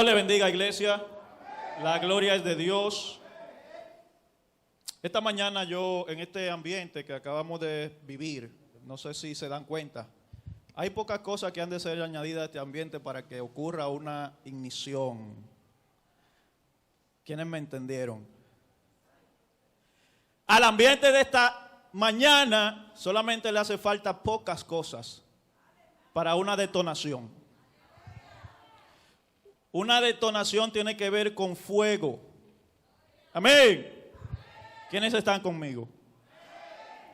Dios le bendiga, iglesia. La gloria es de Dios. Esta mañana yo, en este ambiente que acabamos de vivir, no sé si se dan cuenta, hay pocas cosas que han de ser añadidas a este ambiente para que ocurra una ignición. ¿Quiénes me entendieron? Al ambiente de esta mañana solamente le hace falta pocas cosas para una detonación. Una detonación tiene que ver con fuego. Amén. ¿Quiénes están conmigo?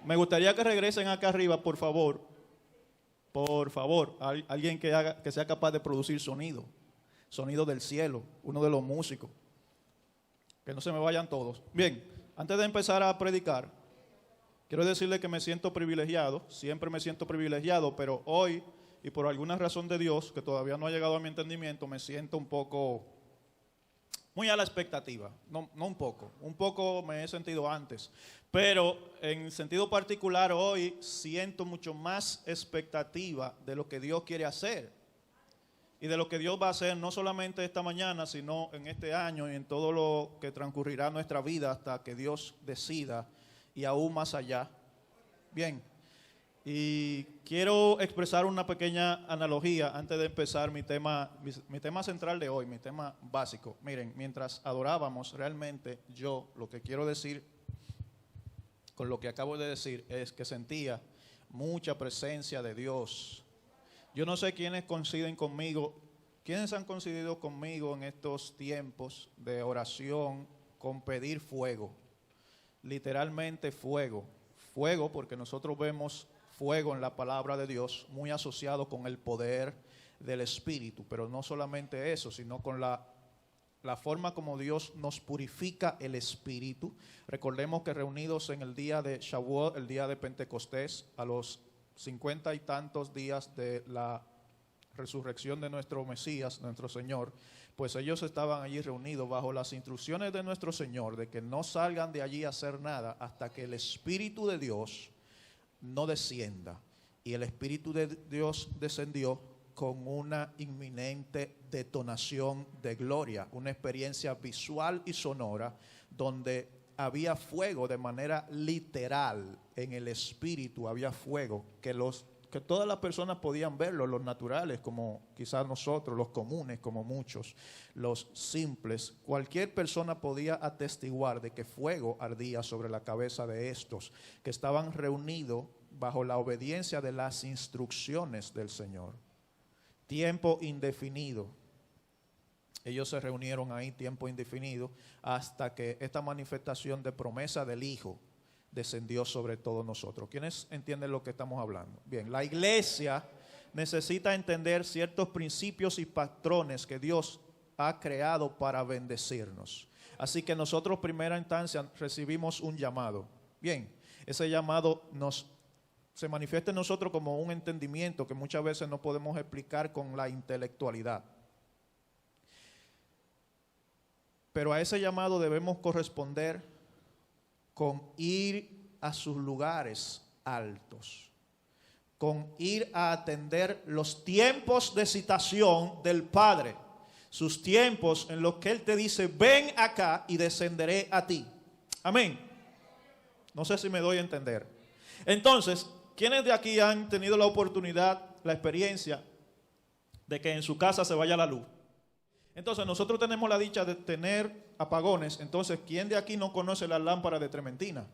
Me gustaría que regresen acá arriba, por favor. Por favor, alguien que sea capaz de producir sonido. Sonido del cielo, uno de los músicos. Que no se me vayan todos. Bien, antes de empezar a predicar, quiero decirle que me siento privilegiado. Siempre me siento privilegiado, pero hoy, y por alguna razón de Dios, que todavía no ha llegado a mi entendimiento, me siento un poco, muy a la expectativa. No un poco me he sentido antes. Pero en sentido particular hoy siento mucho más expectativa de lo que Dios quiere hacer. Y de lo que Dios va a hacer no solamente esta mañana, sino en este año y en todo lo que transcurrirá nuestra vida hasta que Dios decida y aún más allá. Bien. Y quiero expresar una pequeña analogía antes de empezar mi tema central de hoy, mi tema básico. Miren, mientras adorábamos, realmente yo lo que quiero decir con lo que acabo de decir es que sentía mucha presencia de Dios. Yo no sé quiénes coinciden conmigo, quiénes han coincidido conmigo en estos tiempos de oración con pedir fuego, literalmente fuego, porque nosotros vemos fuego en la palabra de Dios, muy asociado con el poder del Espíritu, pero no solamente eso, sino con la forma como Dios nos purifica el Espíritu. Recordemos que reunidos en el día de Shavuot, el día de Pentecostés, a los 50 y tantos días de la resurrección de nuestro Mesías, nuestro Señor, pues ellos estaban allí reunidos bajo las instrucciones de nuestro Señor, de que no salgan de allí a hacer nada hasta que el Espíritu de Dios no descienda. Y el Espíritu de Dios descendió con una inminente detonación de gloria, una experiencia visual y sonora donde había fuego de manera literal. En el Espíritu había fuego que todas las personas podían verlo, los naturales como quizás nosotros, los comunes como muchos, los simples. Cualquier persona podía atestiguar de que fuego ardía sobre la cabeza de estos que estaban reunidos bajo la obediencia de las instrucciones del Señor. Tiempo indefinido. Ellos se reunieron ahí tiempo indefinido hasta que esta manifestación de promesa del Hijo descendió sobre todos nosotros. ¿Quiénes entienden lo que estamos hablando? Bien, la iglesia necesita entender ciertos principios y patrones que Dios ha creado para bendecirnos. Así que nosotros, primera instancia, recibimos un llamado. Bien, ese llamado se manifiesta en nosotros como un entendimiento que muchas veces no podemos explicar con la intelectualidad. Pero a ese llamado debemos corresponder con ir a sus lugares altos, con ir a atender los tiempos de citación del Padre, sus tiempos en los que Él te dice, ven acá y descenderé a ti. Amén. No sé si me doy a entender. Entonces, ¿quiénes de aquí han tenido la oportunidad, la experiencia de que en su casa se vaya la luz? Entonces nosotros tenemos la dicha de tener apagones. Entonces, ¿quién de aquí no conoce la lámpara de trementina?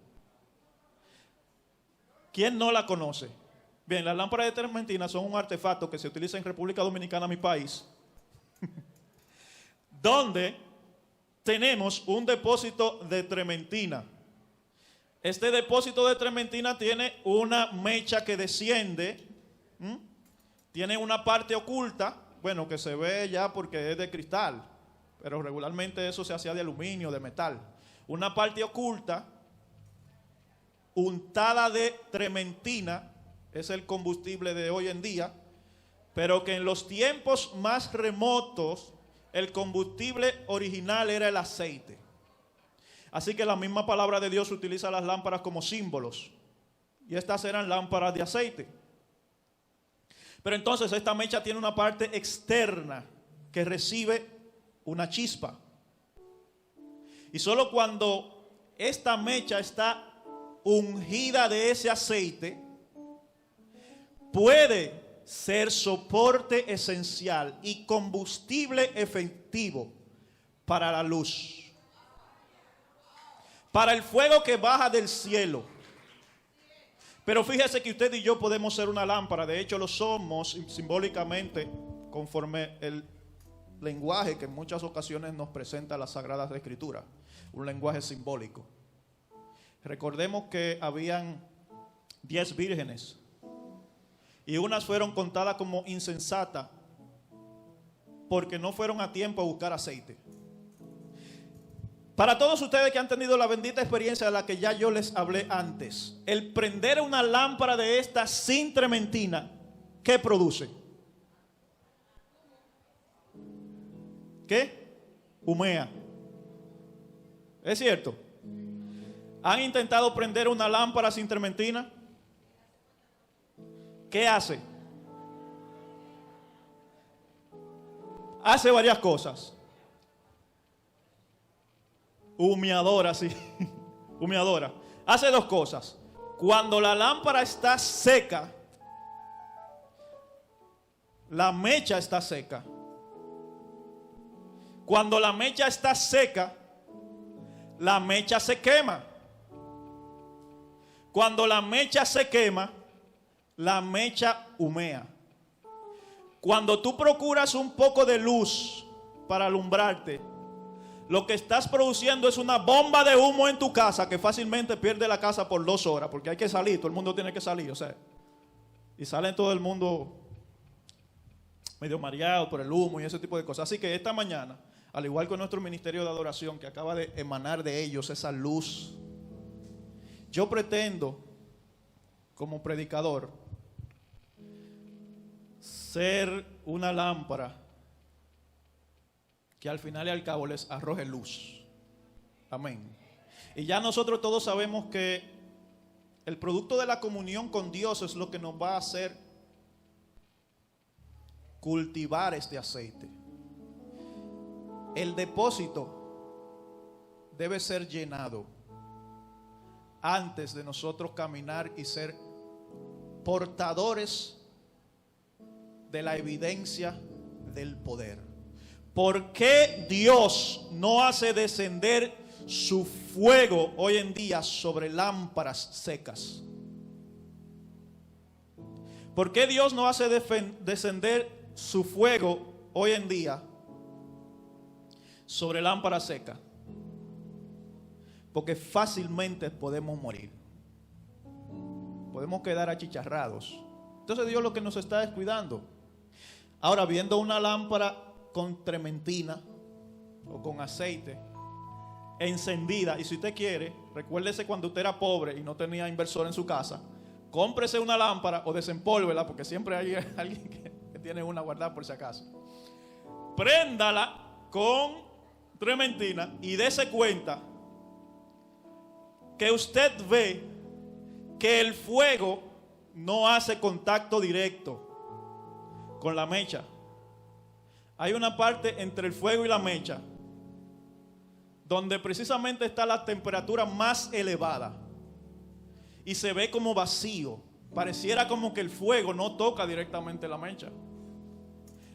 ¿Quién no la conoce? Bien, las lámparas de trementina son un artefacto que se utiliza en República Dominicana, mi país, donde tenemos un depósito de trementina. Este depósito de trementina tiene una mecha que desciende, tiene una parte oculta, bueno, que se ve ya porque es de cristal, pero regularmente eso se hacía de aluminio, de metal. Una parte oculta, untada de trementina, es el combustible de hoy en día, pero que en los tiempos más remotos, el combustible original era el aceite. Así que la misma palabra de Dios utiliza las lámparas como símbolos. Y estas eran lámparas de aceite. Pero entonces esta mecha tiene una parte externa que recibe una chispa. Y solo cuando esta mecha está ungida de ese aceite, puede ser soporte esencial y combustible efectivo para la luz, para el fuego que baja del cielo. Pero fíjese que usted y yo podemos ser una lámpara. De hecho lo somos simbólicamente, conforme el lenguaje que en muchas ocasiones nos presenta las Sagradas Escrituras, un lenguaje simbólico. Recordemos que habían 10 vírgenes y unas fueron contadas como insensatas porque no fueron a tiempo a buscar aceite. Para todos ustedes que han tenido la bendita experiencia de la que ya yo les hablé antes, el prender una lámpara de esta sin trementina, ¿qué produce? ¿Qué? Humea. ¿Es cierto? ¿Han intentado prender una lámpara sin trementina? ¿Qué hace? Hace varias cosas. Humeadora, sí. Humeadora. Hace dos cosas. Cuando la lámpara está seca, la mecha está seca. Cuando la mecha está seca, la mecha se quema. Cuando la mecha se quema, la mecha humea. Cuando tú procuras un poco de luz para alumbrarte, lo que estás produciendo es una bomba de humo en tu casa que fácilmente pierde la casa por 2 horas, porque hay que salir, todo el mundo tiene que salir, o sea, y sale todo el mundo medio mareado por el humo y ese tipo de cosas. Así que esta mañana, al igual que nuestro ministerio de adoración que acaba de emanar de ellos esa luz, yo pretendo, como predicador, ser una lámpara que al final y al cabo les arroje luz. Amén. Y ya nosotros todos sabemos que el producto de la comunión con Dios es lo que nos va a hacer cultivar este aceite. El depósito debe ser llenado antes de nosotros caminar y ser portadores de la evidencia del poder. ¿Por qué Dios no hace descender su fuego hoy en día sobre lámparas secas? ¿Por qué Dios no hace descender su fuego hoy en día sobre lámparas secas? Porque fácilmente podemos morir. Podemos quedar achicharrados. Entonces Dios lo que nos está descuidando. Ahora, viendo una lámpara con trementina o con aceite encendida, y si usted quiere, recuérdese cuando usted era pobre y no tenía inversor en su casa, cómprese una lámpara o desempólvela, porque siempre hay alguien que tiene una guardada por si acaso. Préndala con trementina y dése cuenta que usted ve que el fuego no hace contacto directo con la mecha. Hay una parte entre el fuego y la mecha donde precisamente está la temperatura más elevada y se ve como vacío. Pareciera como que el fuego no toca directamente la mecha.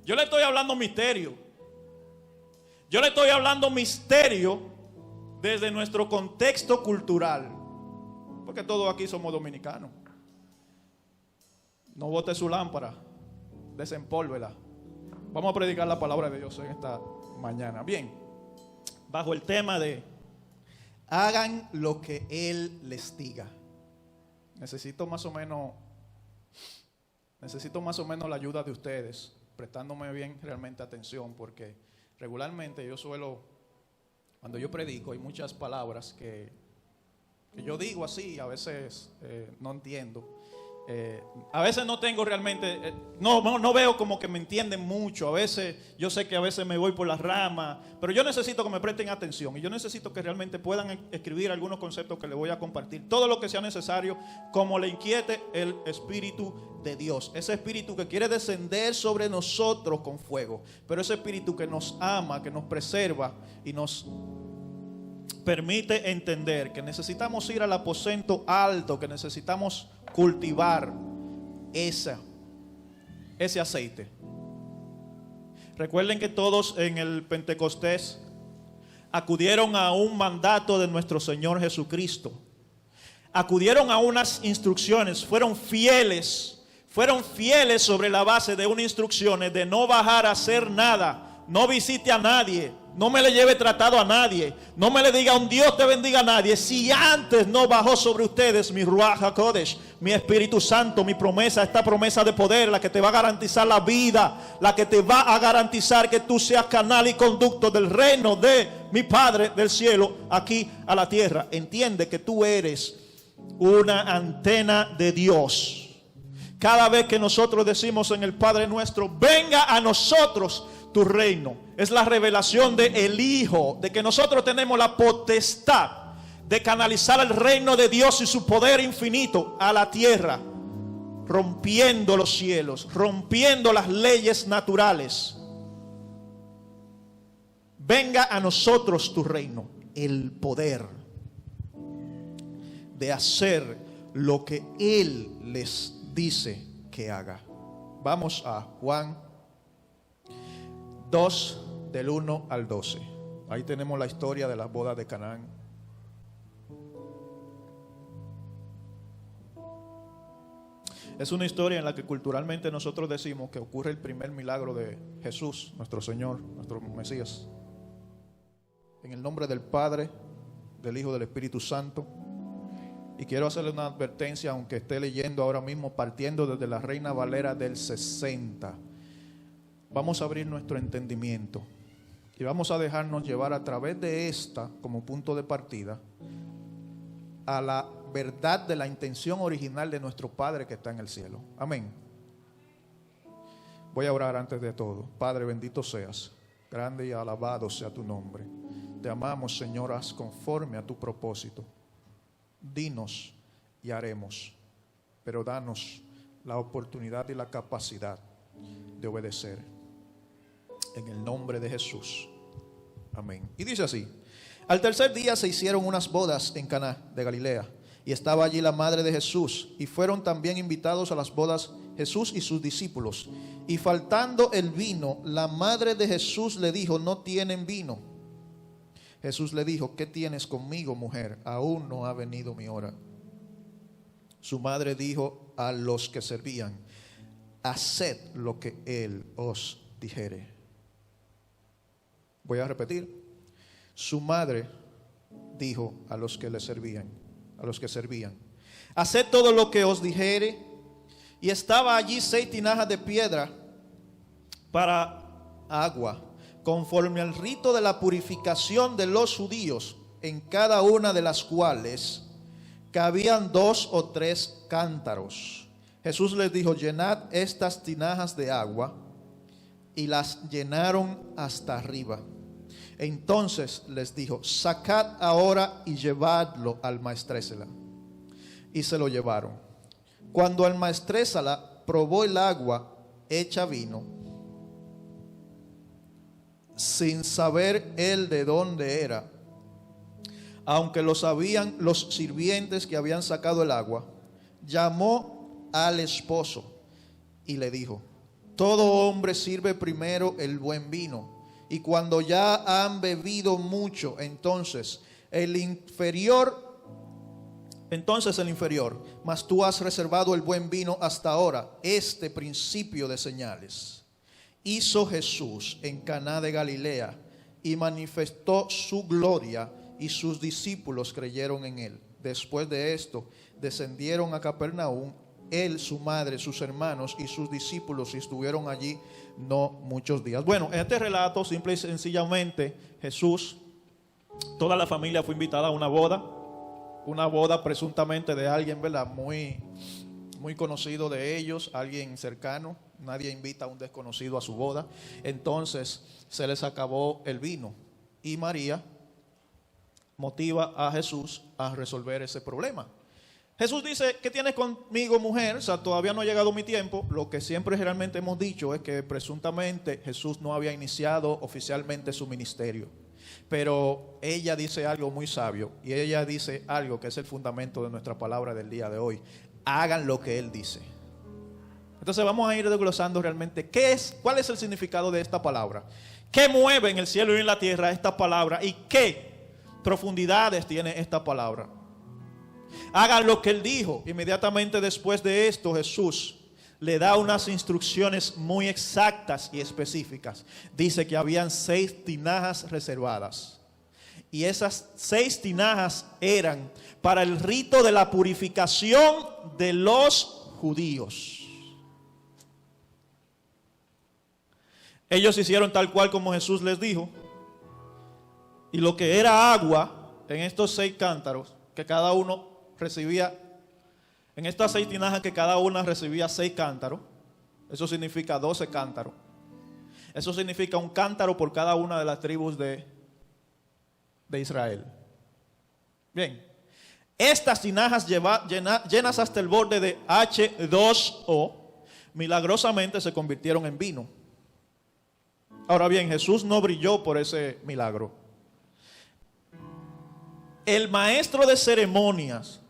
Yo le estoy hablando misterio. Yo le estoy hablando misterio desde nuestro contexto cultural, porque todos aquí somos dominicanos. No bote su lámpara, desempólvela. Vamos a predicar la palabra de Dios en esta mañana. Bien, bajo el tema de hagan lo que Él les diga. Necesito más o menos la ayuda de ustedes, prestándome bien realmente atención, porque regularmente yo suelo, cuando yo predico, hay muchas palabras que yo digo así, a veces no entiendo. A veces no tengo realmente, no veo como que me entienden mucho. A veces, yo sé que a veces me voy por las ramas, pero yo necesito que me presten atención y yo necesito que realmente puedan escribir algunos conceptos que les voy a compartir. Todo lo que sea necesario, como le inquiete el Espíritu de Dios. Ese Espíritu que quiere descender sobre nosotros con fuego, pero ese Espíritu que nos ama, que nos preserva y nos permite entender que necesitamos ir al aposento alto, que necesitamos cultivar ese aceite. Recuerden que todos en el Pentecostés acudieron a un mandato de nuestro Señor Jesucristo. Acudieron a unas instrucciones, fueron fieles sobre la base de unas instrucciones de no bajar a hacer nada, no visite a nadie, no me le lleve tratado a nadie, no me le diga un Dios te bendiga a nadie, si antes no bajó sobre ustedes mi Ruach HaKodesh, mi Espíritu Santo, mi promesa, esta promesa de poder, la que te va a garantizar la vida, la que te va a garantizar que tú seas canal y conducto del reino de mi Padre del cielo aquí a la tierra. Entiende que tú eres una antena de Dios. Cada vez que nosotros decimos en el Padre nuestro, venga a nosotros tu reino, es la revelación del Hijo, de que nosotros tenemos la potestad de canalizar el reino de Dios y su poder infinito a la tierra, rompiendo los cielos, rompiendo las leyes naturales. Venga a nosotros tu reino, el poder de hacer lo que Él les dice que haga. Vamos a Juan 2 del 1 al 12. Ahí tenemos la historia de las bodas de Canaán. Es una historia en la que culturalmente nosotros decimos que ocurre el primer milagro de Jesús, nuestro Señor, nuestro Mesías. En el nombre del Padre, del Hijo, del Espíritu Santo. Y quiero hacerle una advertencia, aunque esté leyendo ahora mismo, partiendo desde la Reina Valera del 60. Vamos a abrir nuestro entendimiento y vamos a dejarnos llevar a través de esta como punto de partida a la verdad de la intención original de nuestro Padre que está en el cielo. Amén. Voy a orar antes de todo. Padre, bendito seas, grande y alabado sea tu nombre. Te amamos, Señor, haz conforme a tu propósito. Dinos y haremos, pero danos la oportunidad y la capacidad de obedecer. En el nombre de Jesús. Amén. Y dice así: al tercer día se hicieron unas bodas en Caná de Galilea, y estaba allí la madre de Jesús, y fueron también invitados a las bodas Jesús y sus discípulos. Y faltando el vino, la madre de Jesús le dijo: no tienen vino. Jesús le dijo: ¿qué tienes conmigo, mujer? Aún no ha venido mi hora. Su madre dijo a los que servían: haced lo que él os dijere. Voy a repetir. Su madre dijo a los que le servían, haced todo lo que os dijere. Y estaba allí 6 tinajas de piedra para agua, conforme al rito de la purificación de los judíos, en cada una de las cuales cabían 2 o 3 cántaros. Jesús les dijo: llenad estas tinajas de agua, y las llenaron hasta arriba. Entonces les dijo: sacad ahora y llevadlo al maestresala. Y se lo llevaron. Cuando el maestresala probó el agua hecha vino, sin saber él de dónde era, aunque lo sabían los sirvientes que habían sacado el agua, llamó al esposo y le dijo: todo hombre sirve primero el buen vino, y cuando ya han bebido mucho, entonces el inferior, mas tú has reservado el buen vino hasta ahora. Este principio de señales hizo Jesús en Caná de Galilea y manifestó su gloria, y sus discípulos creyeron en él. Después de esto descendieron a Capernaum, él, su madre, sus hermanos y sus discípulos, y estuvieron allí no muchos días. Bueno, en este relato, simple y sencillamente, Jesús, toda la familia fue invitada a una boda presuntamente de alguien, ¿verdad?, muy muy conocido de ellos, alguien cercano. Nadie invita a un desconocido a su boda. Entonces se les acabó el vino y María motiva a Jesús a resolver ese problema. Jesús dice: ¿qué tienes conmigo, mujer? O sea, todavía no ha llegado mi tiempo. Lo que siempre generalmente hemos dicho es que presuntamente Jesús no había iniciado oficialmente su ministerio. Pero ella dice algo muy sabio, y ella dice algo que es el fundamento de nuestra palabra del día de hoy: hagan lo que Él dice. Entonces vamos a ir desglosando realmente cuál es el significado de esta palabra, qué mueve en el cielo y en la tierra esta palabra y qué profundidades tiene esta palabra. Hagan lo que Él dijo. Inmediatamente después de esto, Jesús le da unas instrucciones muy exactas y específicas. Dice que habían 6 tinajas reservadas, y esas 6 tinajas eran para el rito de la purificación de los judíos. Ellos hicieron tal cual como Jesús les dijo, y lo que era agua en estos 6 cántaros que cada uno recibía, en estas 6 tinajas que cada una recibía 6 cántaros, eso significa 12 cántaros. Eso significa un cántaro por cada una de las tribus de Israel. Bien, estas tinajas llenas hasta el borde de H2O, milagrosamente se convirtieron en vino. Ahora bien, Jesús no brilló por ese milagro. El maestro de ceremonias,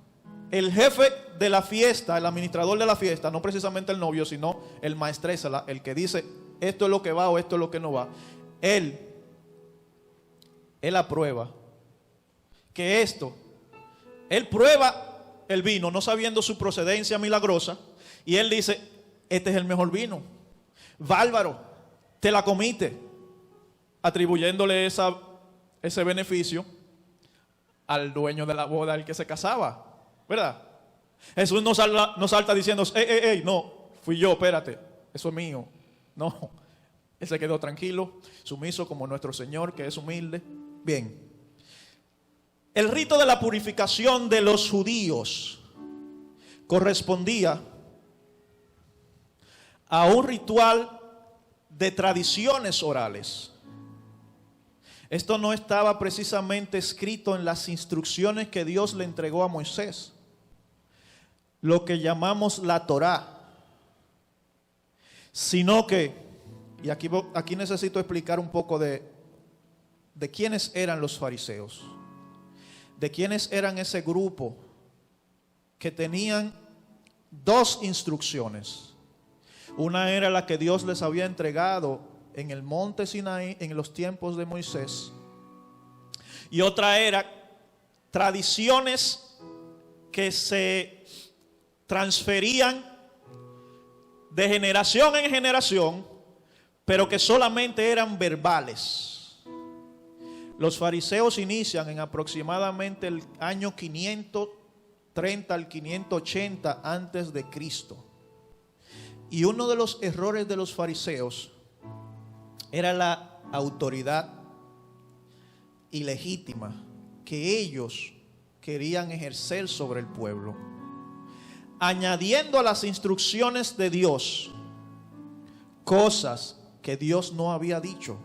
el jefe de la fiesta, el administrador de la fiesta, no precisamente el novio, sino el maestrésala, el que dice esto es lo que va o esto es lo que no va, él aprueba que él prueba el vino no sabiendo su procedencia milagrosa, y él dice: este es el mejor vino, bárbaro, te la comiste, atribuyéndole ese beneficio al dueño de la boda, al que se casaba, ¿verdad? Jesús no salta diciendo: no, fui yo, espérate, eso es mío. No, Él se quedó tranquilo, sumiso como nuestro Señor, que es humilde. Bien, el rito de la purificación de los judíos correspondía a un ritual de tradiciones orales. Esto no estaba precisamente escrito en las instrucciones que Dios le entregó a Moisés, lo que llamamos la Torá, sino que, y aquí necesito explicar un poco de quiénes eran los fariseos, de quiénes eran ese grupo que tenían 2 instrucciones. Una era la que Dios les había entregado en el monte Sinaí en los tiempos de Moisés, y otra era tradiciones que se transferían de generación en generación, pero que solamente eran verbales. Los fariseos inician en aproximadamente el año 530 al 580 antes de Cristo. Y uno de los errores de los fariseos era la autoridad ilegítima que ellos querían ejercer sobre el pueblo, añadiendo a las instrucciones de Dios cosas que Dios no había dicho.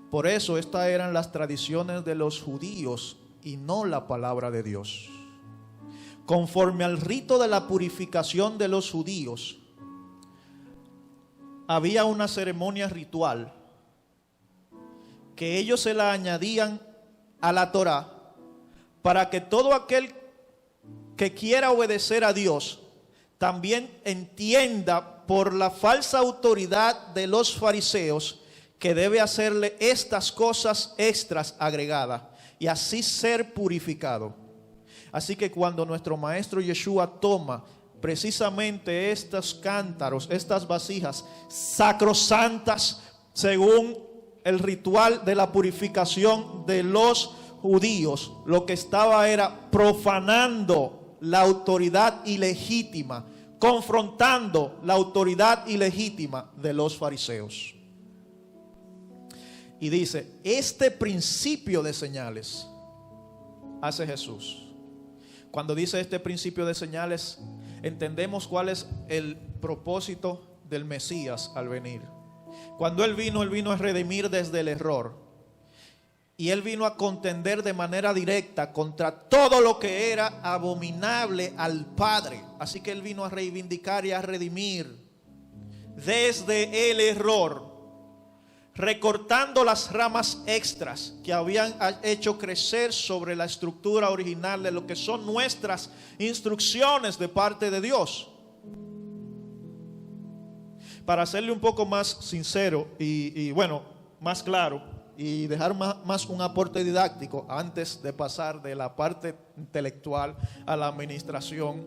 Por eso estas eran las tradiciones de los judíos y no la palabra de Dios. Conforme al rito de la purificación de los judíos, había una ceremonia ritual que ellos se la añadían a la Torá para que todo aquel que quiera obedecer a Dios también entienda por la falsa autoridad de los fariseos que debe hacerle estas cosas extras agregadas y así ser purificado. Así que cuando nuestro maestro Yeshua toma precisamente estos cántaros, estas vasijas sacrosantas según el ritual de la purificación de los judíos, lo que estaba era profanando la autoridad ilegítima, confrontando la autoridad ilegítima de los fariseos. Y dice, este principio de señales hace Jesús. Cuando dice este principio de señales, entendemos cuál es el propósito del Mesías al venir. Cuando Él vino a redimir desde el error. Y Él vino a contender de manera directa contra todo lo que era abominable al Padre. Así que Él vino a reivindicar y a redimir desde el error, recortando las ramas extras que habían hecho crecer sobre la estructura original de lo que son nuestras instrucciones de parte de Dios. Para hacerle un poco más sincero y bueno, más claro, y dejar más un aporte didáctico antes de pasar de la parte intelectual a la administración,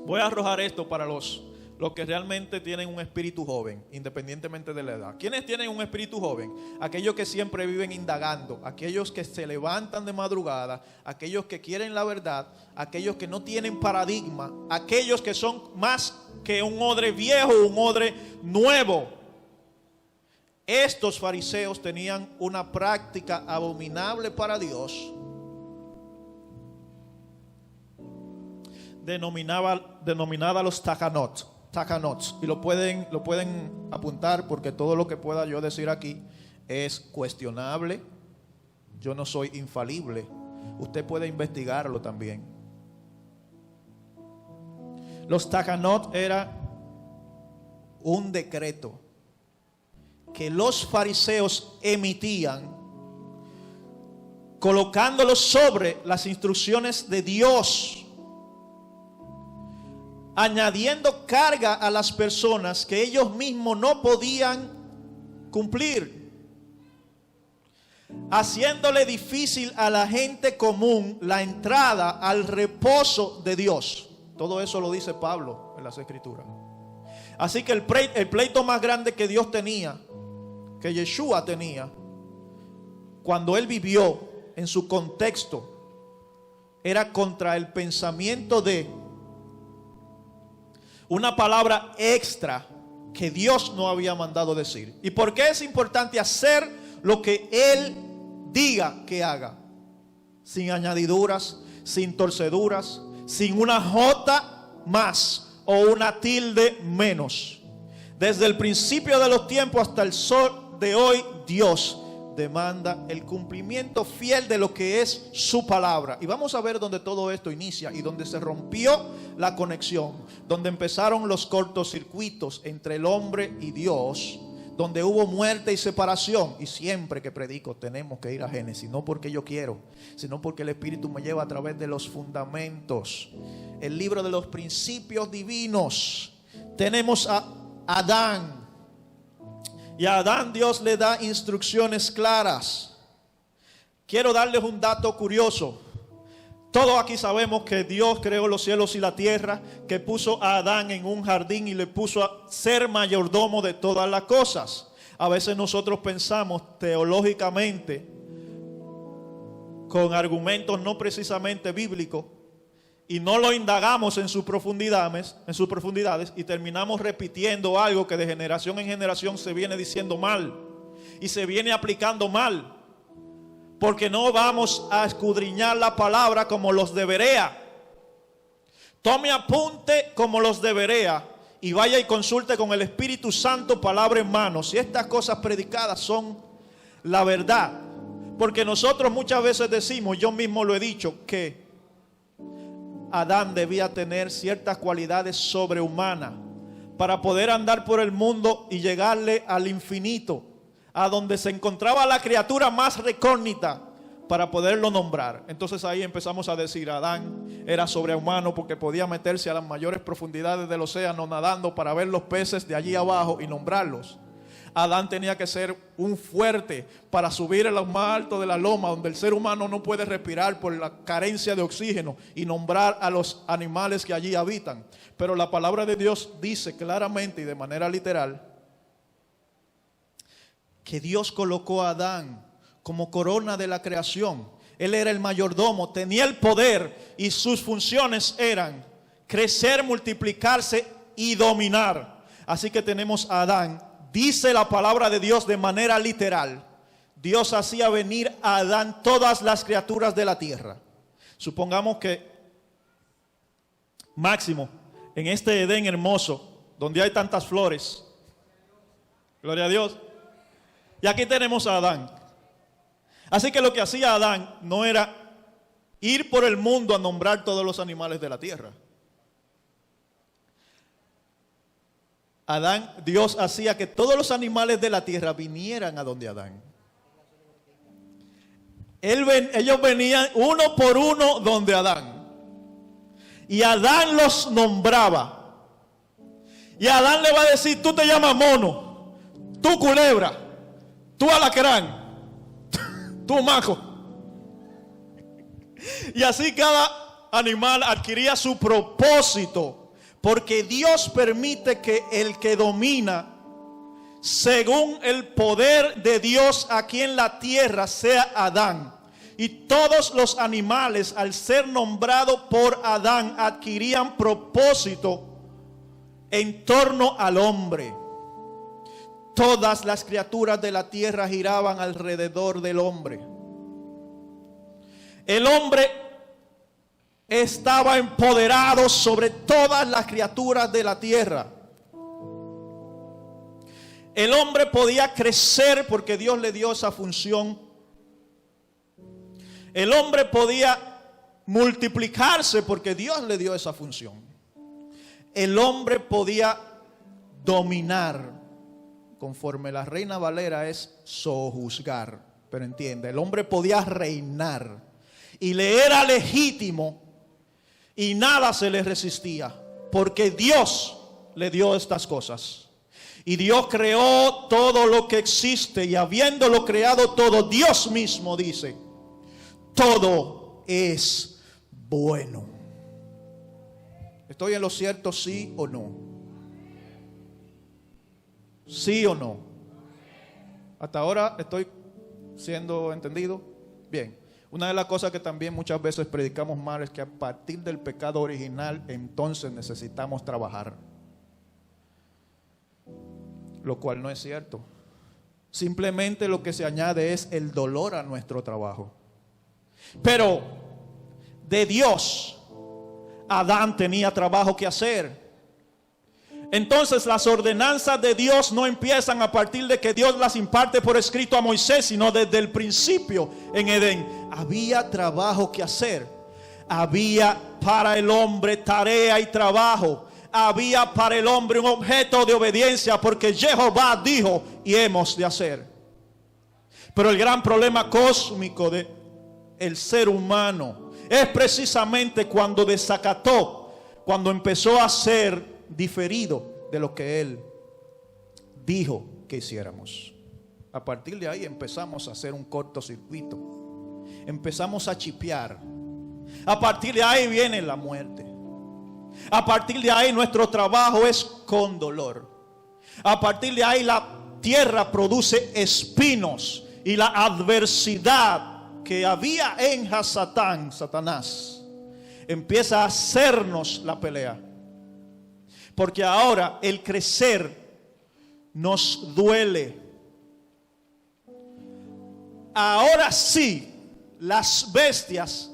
voy a arrojar esto para los que realmente tienen un espíritu joven, independientemente de la edad. ¿Quiénes tienen un espíritu joven? Aquellos que siempre viven indagando, aquellos que se levantan de madrugada, aquellos que quieren la verdad, aquellos que no tienen paradigma, aquellos que son más que un odre viejo, un odre nuevo. Estos fariseos tenían una práctica abominable para Dios, denominada los takanot, y lo pueden apuntar, porque todo lo que pueda yo decir aquí es cuestionable. Yo no soy infalible. Usted puede investigarlo también. Los takanot era un decreto que los fariseos emitían, colocándolo sobre las instrucciones de Dios, añadiendo carga a las personas que ellos mismos no podían cumplir, haciéndole difícil a la gente común la entrada al reposo de Dios. Todo eso lo dice Pablo en las Escrituras. Así que el pleito más grande que Dios tenía, que Yeshua tenía, cuando Él vivió en su contexto, era contra el pensamiento de una palabra extra que Dios no había mandado decir. ¿Y por qué es importante hacer lo que Él diga que haga? Sin añadiduras, sin torceduras, sin una jota más o una tilde menos. Desde el principio de los tiempos hasta el sol de hoy, Dios demanda el cumplimiento fiel de lo que es su palabra. Y vamos a ver donde todo esto inicia y donde se rompió la conexión, donde empezaron los cortocircuitos entre el hombre y Dios, donde hubo muerte y separación. Y siempre que predico tenemos que ir a Génesis, no porque yo quiero, sino porque el Espíritu me lleva a través de los fundamentos, el libro de los principios divinos. Tenemos a Adán, y a Adán Dios le da instrucciones claras. Quiero darles un dato curioso. Todos aquí sabemos que Dios creó los cielos y la tierra, que puso a Adán en un jardín y le puso a ser mayordomo de todas las cosas. A veces nosotros pensamos teológicamente, con argumentos no precisamente bíblicos, y no lo indagamos en sus profundidades, y terminamos repitiendo algo que de generación en generación se viene diciendo mal y se viene aplicando mal, porque no vamos a escudriñar la palabra como los de Berea. Tome apunte como los de Berea y vaya y consulte con el Espíritu Santo, palabra en mano, si estas cosas predicadas son la verdad. Porque nosotros muchas veces decimos, yo mismo lo he dicho, que Adán debía tener ciertas cualidades sobrehumanas para poder andar por el mundo y llegarle al infinito, a donde se encontraba la criatura más recógnita, para poderlo nombrar. Entonces ahí empezamos a decir, Adán era sobrehumano porque podía meterse a las mayores profundidades del océano nadando para ver los peces de allí abajo y nombrarlos. Adán tenía que ser un fuerte para subir a lo más alto de la loma, donde el ser humano no puede respirar por la carencia de oxígeno, y nombrar a los animales que allí habitan. Pero la palabra de Dios dice claramente y de manera literal que Dios colocó a Adán como corona de la creación. Él era el mayordomo, tenía el poder, y sus funciones eran crecer, multiplicarse y dominar. Así que tenemos a Adán. Dice la palabra de Dios de manera literal, Dios hacía venir a Adán todas las criaturas de la tierra. Supongamos que máximo en este Edén hermoso, donde hay tantas flores. Gloria a Dios. Y aquí tenemos a Adán. Así que lo que hacía Adán no era ir por el mundo a nombrar todos los animales de la tierra. Dios hacía que todos los animales de la tierra vinieran a donde Adán. Ellos venían uno por uno donde Adán. Y Adán los nombraba. Y Adán le va a decir: tú te llamas mono, tú culebra, tú alacrán, tú maco. Y así cada animal adquiría su propósito. Porque Dios permite que el que domina, según el poder de Dios aquí en la tierra, sea Adán. Y todos los animales, al ser nombrados por Adán, adquirían propósito en torno al hombre. Todas las criaturas de la tierra giraban alrededor del hombre. El hombre estaba empoderado sobre todas las criaturas de la tierra. El hombre podía crecer porque Dios le dio esa función. El hombre podía multiplicarse porque Dios le dio esa función. El hombre podía dominar, conforme la Reina Valera es sojuzgar, pero entiende, el hombre podía reinar y le era legítimo. Y nada se le resistía, porque Dios le dio estas cosas. Y Dios creó todo lo que existe, y habiéndolo creado todo, Dios mismo dice: todo es bueno. ¿Estoy en lo cierto, sí o no? ¿Sí o no? ¿Hasta ahora estoy siendo entendido? Bien. Una de las cosas que también muchas veces predicamos mal es que a partir del pecado original entonces necesitamos trabajar. Lo cual no es cierto. Simplemente lo que se añade es el dolor a nuestro trabajo. Pero de Dios, Adán tenía trabajo que hacer. Entonces las ordenanzas de Dios no empiezan a partir de que Dios las imparte por escrito a Moisés, sino desde el principio en Edén. Había trabajo que hacer. Había para el hombre tarea y trabajo. Había para el hombre un objeto de obediencia, porque Jehová dijo y hemos de hacer. Pero el gran problema cósmico de el ser humano es precisamente cuando desacató, cuando empezó a ser diferido de lo que Él dijo que hiciéramos. A partir de ahí empezamos a hacer un cortocircuito. Empezamos a chipear. A partir de ahí viene la muerte. A partir de ahí nuestro trabajo es con dolor. A partir de ahí la tierra produce espinos, y la adversidad que había en Satanás empieza a hacernos la pelea. Porque ahora el crecer nos duele. Ahora sí, las bestias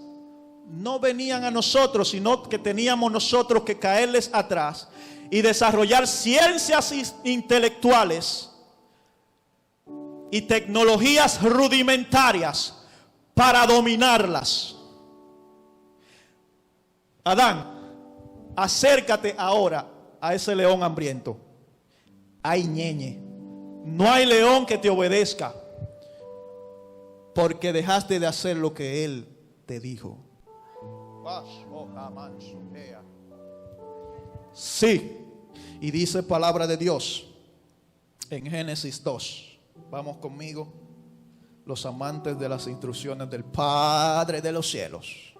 no venían a nosotros, sino que teníamos nosotros que caerles atrás y desarrollar ciencias intelectuales y tecnologías rudimentarias para dominarlas. Adán, acércate ahora a ese león hambriento. Ay, ñeñe, no hay león que te obedezca, porque dejaste de hacer lo que él te dijo. Sí, y dice palabra de Dios en Génesis 2. Vamos conmigo, los amantes de las instrucciones del Padre de los cielos.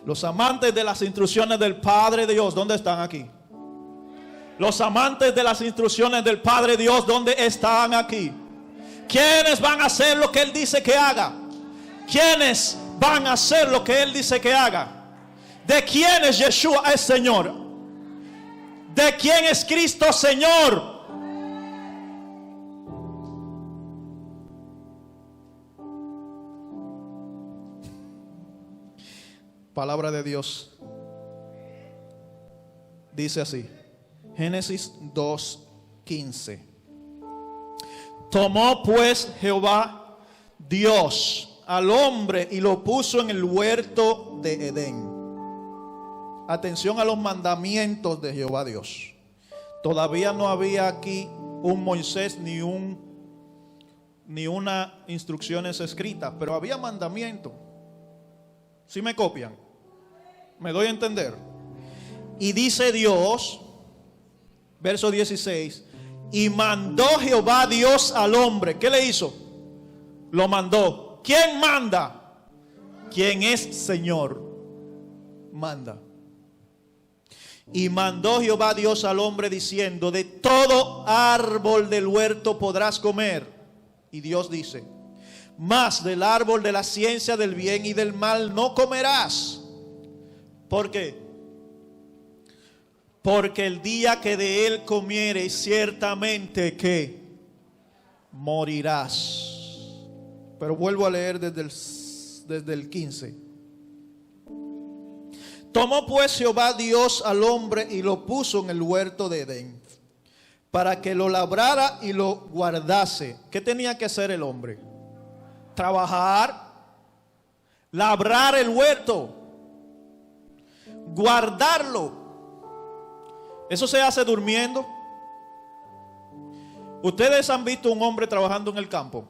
Los amantes de las instrucciones del Padre de Dios, ¿dónde están aquí? Los amantes de las instrucciones del Padre Dios, ¿dónde están aquí? ¿Quiénes van a hacer lo que Él dice que haga? ¿Quiénes van a hacer lo que Él dice que haga? ¿De quién es Yeshua es Señor? ¿De quién es Cristo Señor? Palabra de Dios. Dice así, Génesis 2:15. Tomó pues Jehová Dios al hombre y lo puso en el huerto de Edén. Atención a los mandamientos de Jehová Dios. Todavía no había aquí un Moisés ni una instrucciones escritas, pero había mandamientos. ¿Sí me copian? ¿Me doy a entender? Y dice Dios, verso 16, y mandó Jehová Dios al hombre. ¿Qué le hizo? Lo mandó. ¿Quién manda? ¿Quién es Señor? Manda. Y mandó Jehová Dios al hombre diciendo, de todo árbol del huerto podrás comer. Y Dios dice, mas del árbol de la ciencia del bien y del mal no comerás. ¿Por qué? Porque el día que de él comieres, ciertamente que morirás. Pero vuelvo a leer desde el 15. Tomó pues Jehová Dios al hombre y lo puso en el huerto de Edén, para que lo labrara y lo guardase. ¿Qué tenía que hacer el hombre? Trabajar, labrar el huerto, guardarlo. Eso se hace durmiendo. Ustedes han visto un hombre trabajando en el campo.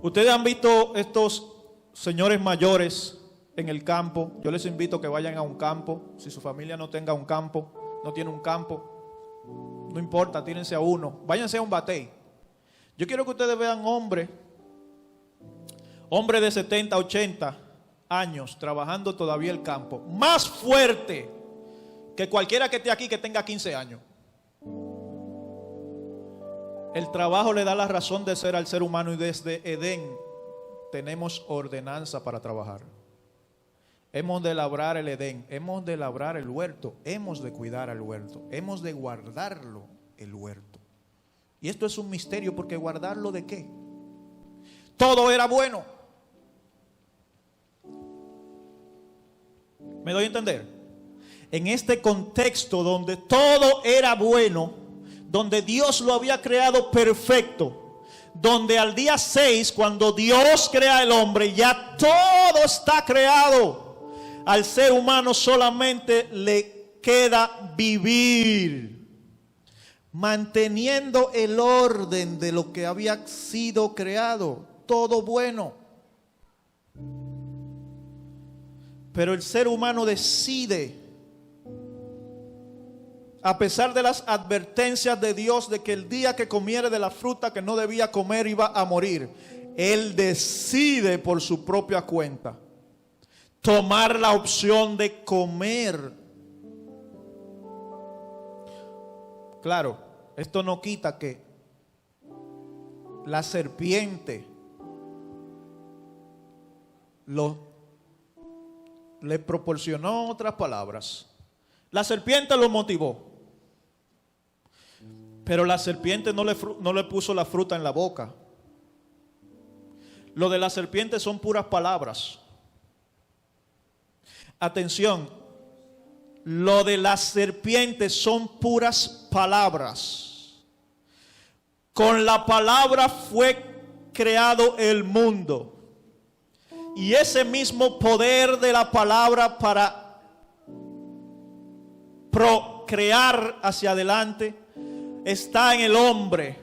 Ustedes han visto estos señores mayores en el campo. Yo les invito a que vayan a un campo. Si su familia no tenga un campo, no tiene un campo, no importa, tírense a uno. Váyanse a un batey. Yo quiero que ustedes vean hombre de 70, 80 años trabajando todavía el campo, más fuerte que cualquiera que esté aquí que tenga 15 años. El trabajo le da la razón de ser al ser humano, y desde Edén tenemos ordenanza para trabajar. Hemos de labrar el Edén, hemos de labrar el huerto, hemos de cuidar al huerto, hemos de guardarlo el huerto. Y esto es un misterio, porque guardarlo ¿de qué? Todo era bueno. ¿Me doy a entender? En este contexto donde todo era bueno, donde Dios lo había creado perfecto, donde al día 6, cuando Dios crea el hombre, ya todo está creado. Al ser humano solamente le queda vivir, manteniendo el orden de lo que había sido creado, todo bueno. Pero el ser humano decide, a pesar de las advertencias de Dios de que el día que comiere de la fruta que no debía comer iba a morir, él decide por su propia cuenta tomar la opción de comer. Claro, esto no quita que la serpiente le proporcionó otras palabras. La serpiente lo motivó, pero la serpiente no le puso la fruta en la boca. Lo de la serpiente son puras palabras. Atención, lo de la serpiente son puras palabras. Con la palabra fue creado el mundo. Y ese mismo poder de la palabra para procrear hacia adelante está en el hombre.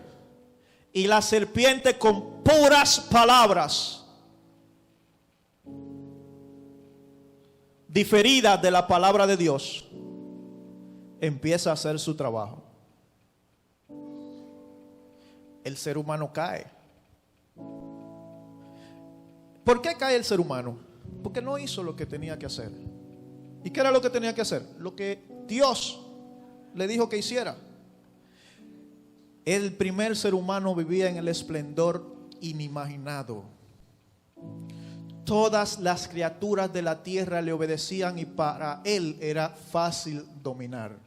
Y la serpiente, con puras palabras diferidas de la palabra de Dios, empieza a hacer su trabajo. El ser humano cae. ¿Por qué cae el ser humano? Porque no hizo lo que tenía que hacer. ¿Y qué era lo que tenía que hacer? Lo que Dios le dijo que hiciera. El primer ser humano vivía en el esplendor inimaginado. Todas las criaturas de la tierra le obedecían y para él era fácil dominar.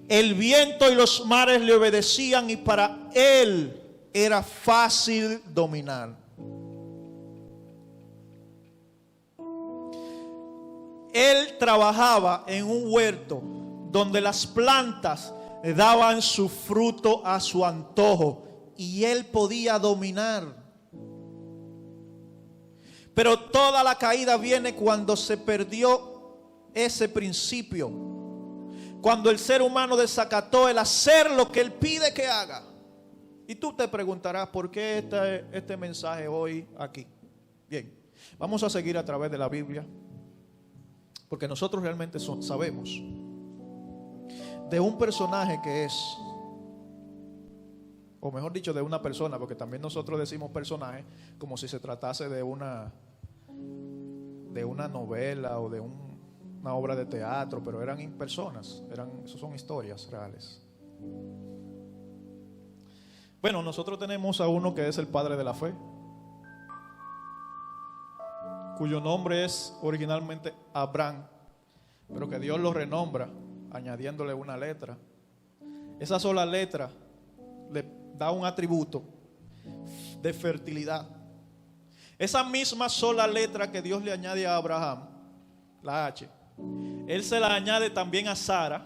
El viento y los mares le obedecían y para él era fácil dominar. Él él trabajaba en un huerto donde las plantas daban su fruto a su antojo y él podía dominar. Pero toda la caída viene cuando se perdió ese principio, cuando el ser humano desacató el hacer lo que él pide que haga. Y tú te preguntarás, ¿por qué este mensaje hoy aquí? Bien, vamos a seguir a través de la Biblia, porque nosotros realmente sabemos de un personaje que es, o mejor dicho, de una persona, porque también nosotros decimos personaje como si se tratase de una novela o de una obra de teatro, pero eran personas, eso son historias reales. Bueno, nosotros tenemos a uno que es el padre de la fe, cuyo nombre es originalmente Abraham, pero que Dios lo renombra añadiéndole una letra. Esa sola letra le da un atributo de fertilidad. Esa misma sola letra que Dios le añade a Abraham, la H, Él se la añade también a Sara,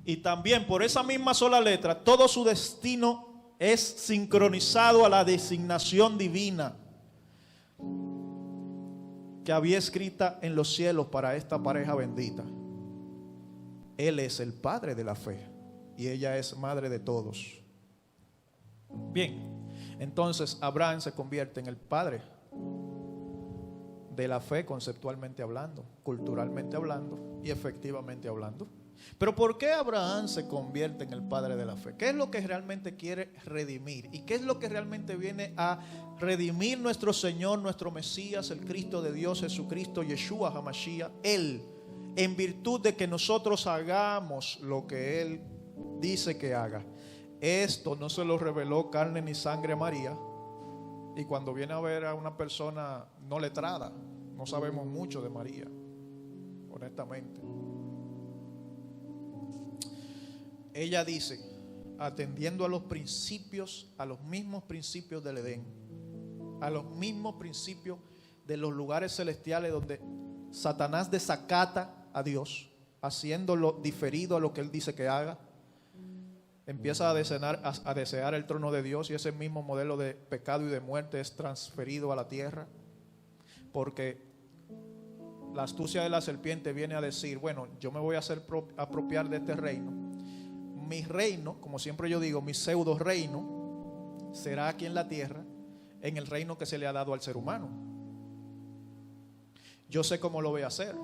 y también por esa misma sola letra todo su destino es sincronizado a la designación divina que había escrita en los cielos para esta pareja bendita. Él es el padre de la fe y ella es madre de todos. Bien, entonces Abraham se convierte en el padre de la fe, conceptualmente hablando, culturalmente hablando y efectivamente hablando. Pero ¿por qué Abraham se convierte en el padre de la fe? ¿Qué es lo que realmente quiere redimir? ¿Y qué es lo que realmente viene a redimir nuestro Señor, nuestro Mesías, el Cristo de Dios, Jesucristo, Yeshua HaMashiach? Él, en virtud de que nosotros hagamos lo que Él dice que haga. Esto no se lo reveló carne ni sangre a María. Y cuando viene a ver a una persona no letrada, no sabemos mucho de María, honestamente. Ella dice, atendiendo a los principios, a los mismos principios del Edén, a los mismos principios de los lugares celestiales donde Satanás desacata a Dios, haciéndolo diferido a lo que Él dice que haga. Empieza a desear el trono de Dios, y ese mismo modelo de pecado y de muerte es transferido a la tierra, porque la astucia de la serpiente viene a decir, bueno, yo me voy a hacer apropiar de este reino. Mi reino, como siempre yo digo, mi pseudo reino será aquí en la tierra, en el reino que se le ha dado al ser humano. Yo sé cómo lo voy a hacer.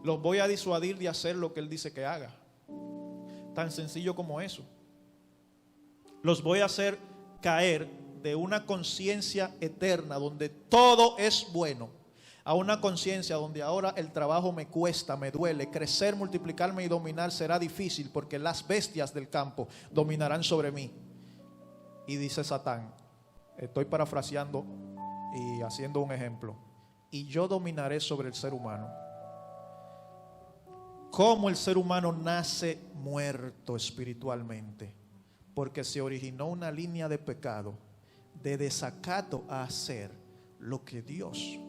Los voy a disuadir de hacer lo que Él dice que haga. Tan sencillo como eso. Los voy a hacer caer de una conciencia eterna donde todo es bueno, a una conciencia donde ahora el trabajo me cuesta, me duele, crecer, multiplicarme y dominar será difícil porque las bestias del campo dominarán sobre mí. Y dice Satán, estoy parafraseando y haciendo un ejemplo, y yo dominaré sobre el ser humano. ¿Cómo el ser humano nace muerto espiritualmente? Porque se originó una línea de pecado, de desacato a hacer lo que Dios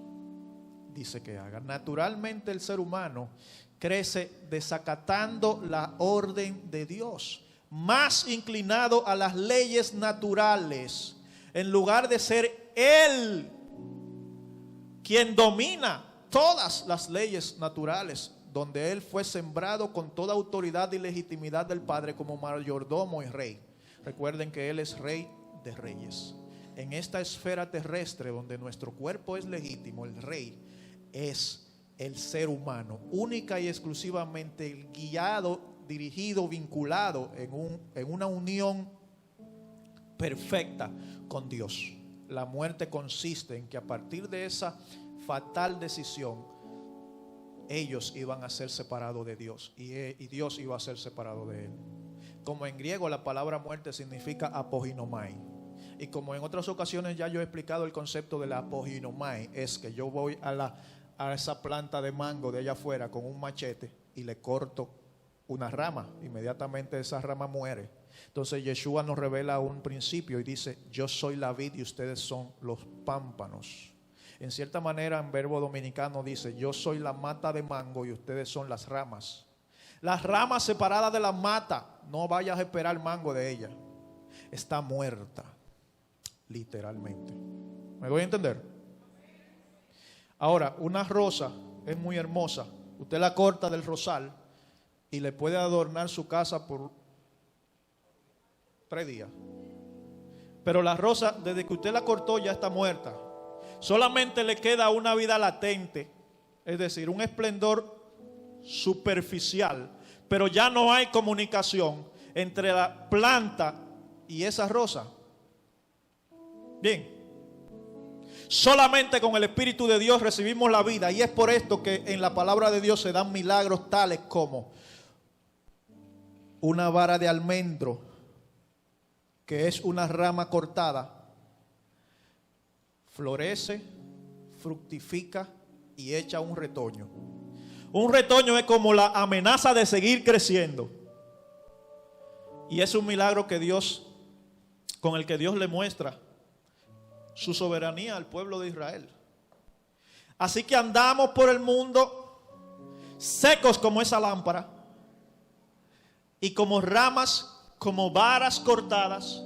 dice que haga. Naturalmente el ser humano crece desacatando la orden de Dios, más inclinado a las leyes naturales, en lugar de ser Él quien domina todas las leyes naturales, donde Él fue sembrado con toda autoridad y legitimidad del Padre como mayordomo y rey. Recuerden que Él es Rey de Reyes. En esta esfera terrestre donde nuestro cuerpo es legítimo, el Rey es el ser humano, única y exclusivamente guiado, dirigido, vinculado en una unión perfecta con Dios. La muerte consiste en que a partir de esa fatal decisión, ellos iban a ser separados de Dios y Dios iba a ser separado de él. Como en griego la palabra muerte significa apoginomai, y como en otras ocasiones ya yo he explicado el concepto de la apoginomai, es que yo voy a esa planta de mango de allá afuera con un machete y le corto una rama, inmediatamente esa rama muere. Entonces Yeshua nos revela un principio y dice, yo soy la vid y ustedes son los pámpanos. En cierta manera, en verbo dominicano dice: yo soy la mata de mango y ustedes son las ramas. Las ramas separadas de la mata, no vayas a esperar mango de ella. Está muerta, literalmente. ¿Me doy a entender? Ahora, una rosa es muy hermosa. Usted la corta del rosal y le puede adornar su casa por 3 días. Pero la rosa, desde que usted la cortó, ya está muerta. Solamente le queda una vida latente, es decir, un esplendor superficial, pero ya no hay comunicación entre la planta y esa rosa. Bien, solamente con el Espíritu de Dios recibimos la vida, y es por esto que en la palabra de Dios se dan milagros tales como una vara de almendro, que es una rama cortada, florece, fructifica y echa un retoño. Un retoño es como la amenaza de seguir creciendo. Y es un milagro que Dios, con el que Dios le muestra su soberanía al pueblo de Israel. Así que andamos por el mundo secos como esa lámpara y como ramas, como varas cortadas,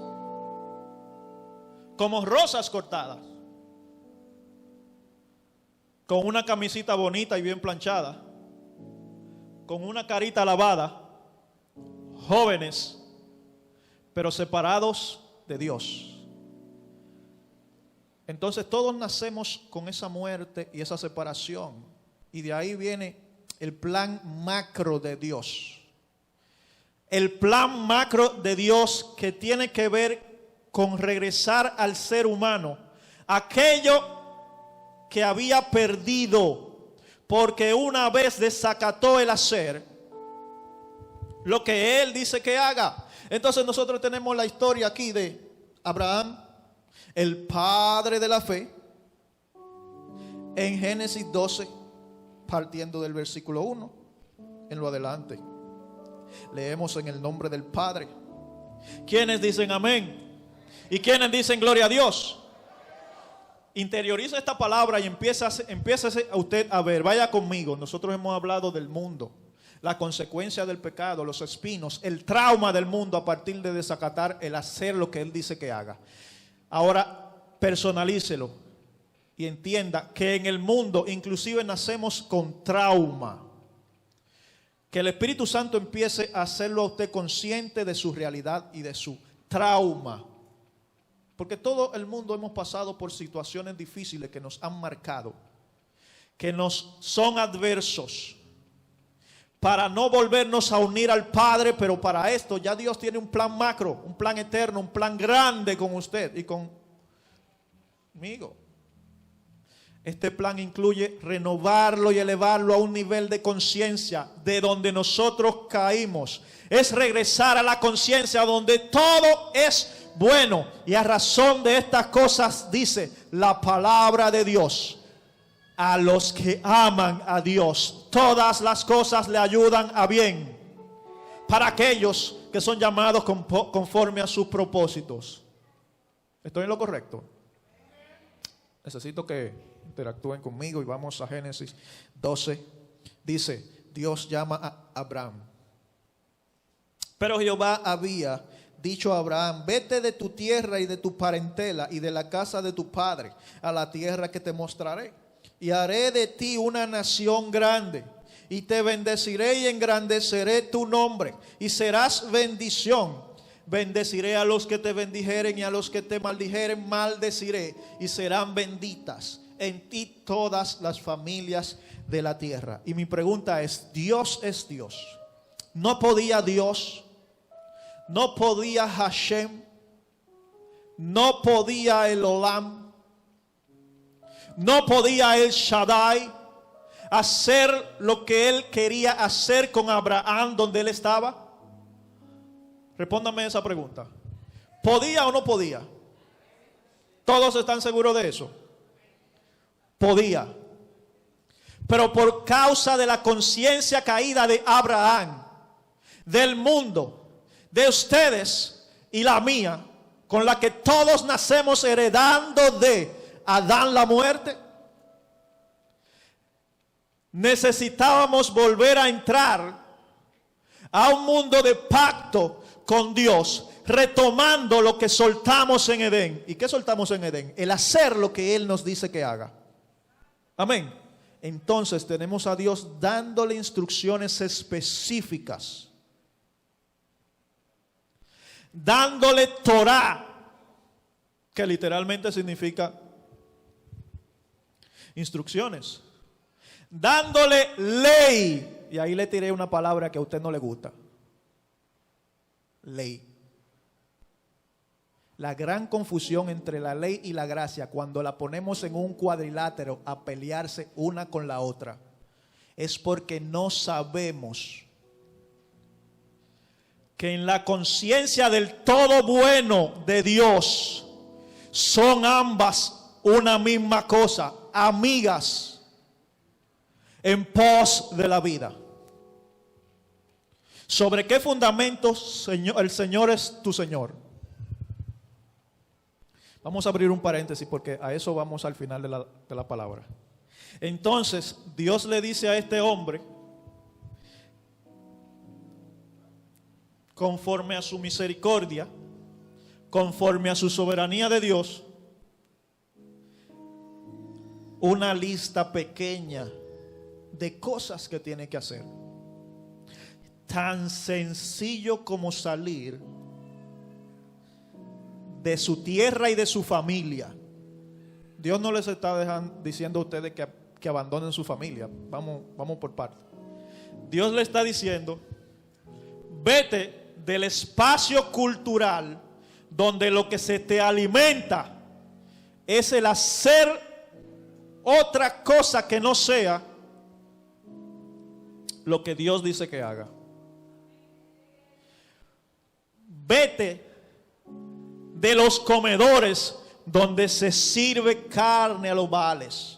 como rosas cortadas, con una camisita bonita y bien planchada, con una carita lavada, jóvenes, pero separados de Dios. Entonces todos nacemos con esa muerte y esa separación, y de ahí viene el plan macro de Dios. El plan macro de Dios, que tiene que ver con regresar al ser humano aquello que había perdido, porque una vez desacató el hacer lo que Él dice que haga. Entonces nosotros tenemos la historia aquí de Abraham, el padre de la fe, en Génesis 12, partiendo del versículo 1 en lo adelante. Leemos en el nombre del Padre. ¿Quiénes dicen amén? ¿Y quiénes dicen gloria a Dios? Interioriza esta palabra y empieza a usted a ver. Vaya conmigo. Nosotros hemos hablado del mundo, la consecuencia del pecado, los espinos, el trauma del mundo a partir de desacatar el hacer lo que Él dice que haga. Ahora personalícelo y entienda que en el mundo inclusive nacemos con trauma. Que el Espíritu Santo empiece a hacerlo a usted consciente de su realidad y de su trauma. Porque todo el mundo hemos pasado por situaciones difíciles que nos han marcado, que nos son adversos, para no volvernos a unir al Padre. Pero para esto ya Dios tiene un plan macro, un plan eterno, un plan grande con usted y conmigo. Este plan incluye renovarlo y elevarlo a un nivel de conciencia de donde nosotros caímos. Es regresar a la conciencia donde todo es bueno. Y a razón de estas cosas dice la palabra de Dios: a los que aman a Dios, todas las cosas le ayudan a bien, para aquellos que son llamados conforme a sus propósitos. ¿Estoy en lo correcto? Necesito que interactúen conmigo y vamos a Génesis 12. Dice: Dios llama a Abraham. Pero Jehová había dicho a Abraham: vete de tu tierra y de tu parentela y de la casa de tu padre a la tierra que te mostraré, y haré de ti una nación grande, y te bendeciré y engrandeceré tu nombre, y serás bendición. Bendeciré a los que te bendijeren, y a los que te maldijeren maldeciré, y serán benditas en ti todas las familias de la tierra. Y mi pregunta es: Dios es Dios. ¿No podía Dios? ¿No podía Hashem? ¿No podía el Olam? ¿No podía el Shaddai hacer lo que Él quería hacer con Abraham donde Él estaba? Respóndame esa pregunta. ¿Podía o no podía? ¿Todos están seguros de eso? Podía. Pero por causa de la conciencia caída de Abraham, del mundo, de ustedes y la mía, con la que todos nacemos heredando de Adán la muerte, necesitábamos volver a entrar a un mundo de pacto con Dios, retomando lo que soltamos en Edén. ¿Y qué soltamos en Edén? El hacer lo que Él nos dice que haga. Amén. Entonces tenemos a Dios dándole instrucciones específicas, dándole Torah, que literalmente significa instrucciones, dándole ley. Y ahí le tiré una palabra que a usted no le gusta: ley. La gran confusión entre la ley y la gracia, cuando la ponemos en un cuadrilátero a pelearse una con la otra, es porque no sabemos que en la conciencia del todo bueno de Dios son ambas una misma cosa, amigas en pos de la vida. ¿Sobre qué fundamentos el Señor es tu Señor? Vamos a abrir un paréntesis porque a eso vamos al final de la palabra. Entonces, Dios le dice a este hombre, conforme a su misericordia, conforme a su soberanía de Dios, una lista pequeña de cosas que tiene que hacer. Tan sencillo como salir de su tierra y de su familia. Dios no les está diciendo a ustedes que abandonen su familia. Vamos por partes. Dios le está diciendo: vete del espacio cultural donde lo que se te alimenta es el hacer otra cosa que no sea lo que Dios dice que haga. Vete de los comedores donde se sirve carne a los baales.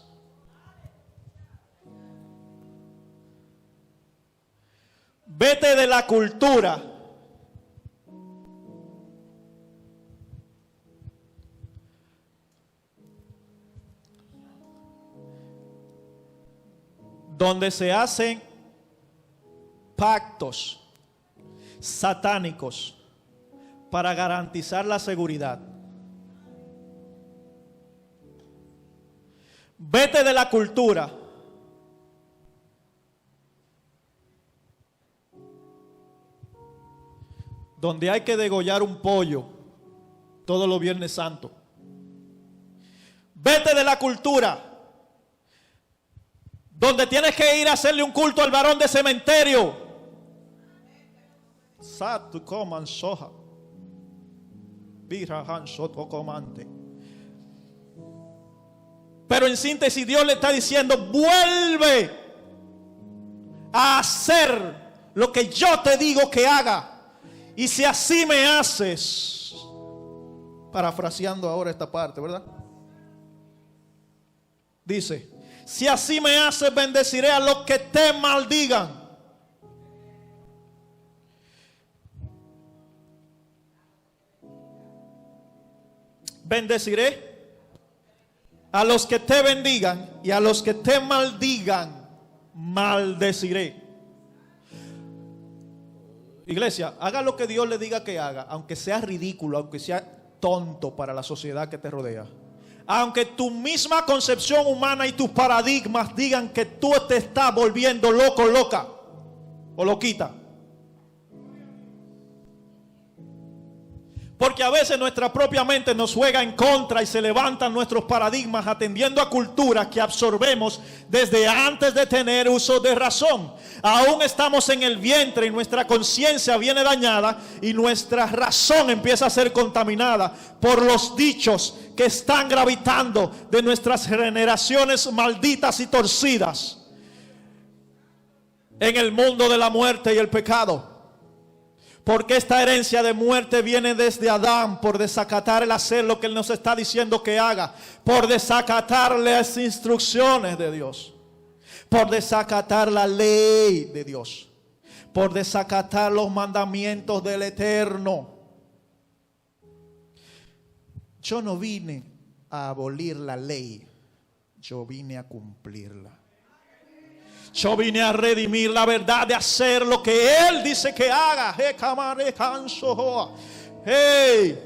Vete de la cultura donde se hacen pactos satánicos para garantizar la seguridad. Vete de la cultura donde hay que degollar un pollo todos los Viernes Santos. Vete de la cultura donde tienes que ir a hacerle un culto al varón de cementerio. Satu coman soja. Pero en síntesis, Dios le está diciendo: vuelve a hacer lo que yo te digo que haga. Y si así me haces, parafraseando ahora esta parte, ¿verdad? Dice: si así me haces, bendeciré a los que te maldigan. Bendeciré a los que te bendigan, y a los que te maldigan, maldeciré. Iglesia, haga lo que Dios le diga que haga, aunque sea ridículo, aunque sea tonto para la sociedad que te rodea. Aunque tu misma concepción humana y tus paradigmas digan que tú te estás volviendo loco, loca o loquita. Porque a veces nuestra propia mente nos juega en contra y se levantan nuestros paradigmas atendiendo a culturas que absorbemos desde antes de tener uso de razón. Aún estamos en el vientre y nuestra conciencia viene dañada y nuestra razón empieza a ser contaminada por los dichos que están gravitando de nuestras generaciones malditas y torcidas en el mundo de la muerte y el pecado. Porque esta herencia de muerte viene desde Adán por desacatar el hacer lo que Él nos está diciendo que haga, por desacatar las instrucciones de Dios, por desacatar la ley de Dios, por desacatar los mandamientos del Eterno. Yo no vine a abolir la ley, yo vine a cumplirla. Yo vine a redimir la verdad de hacer lo que Él dice que haga. Hey,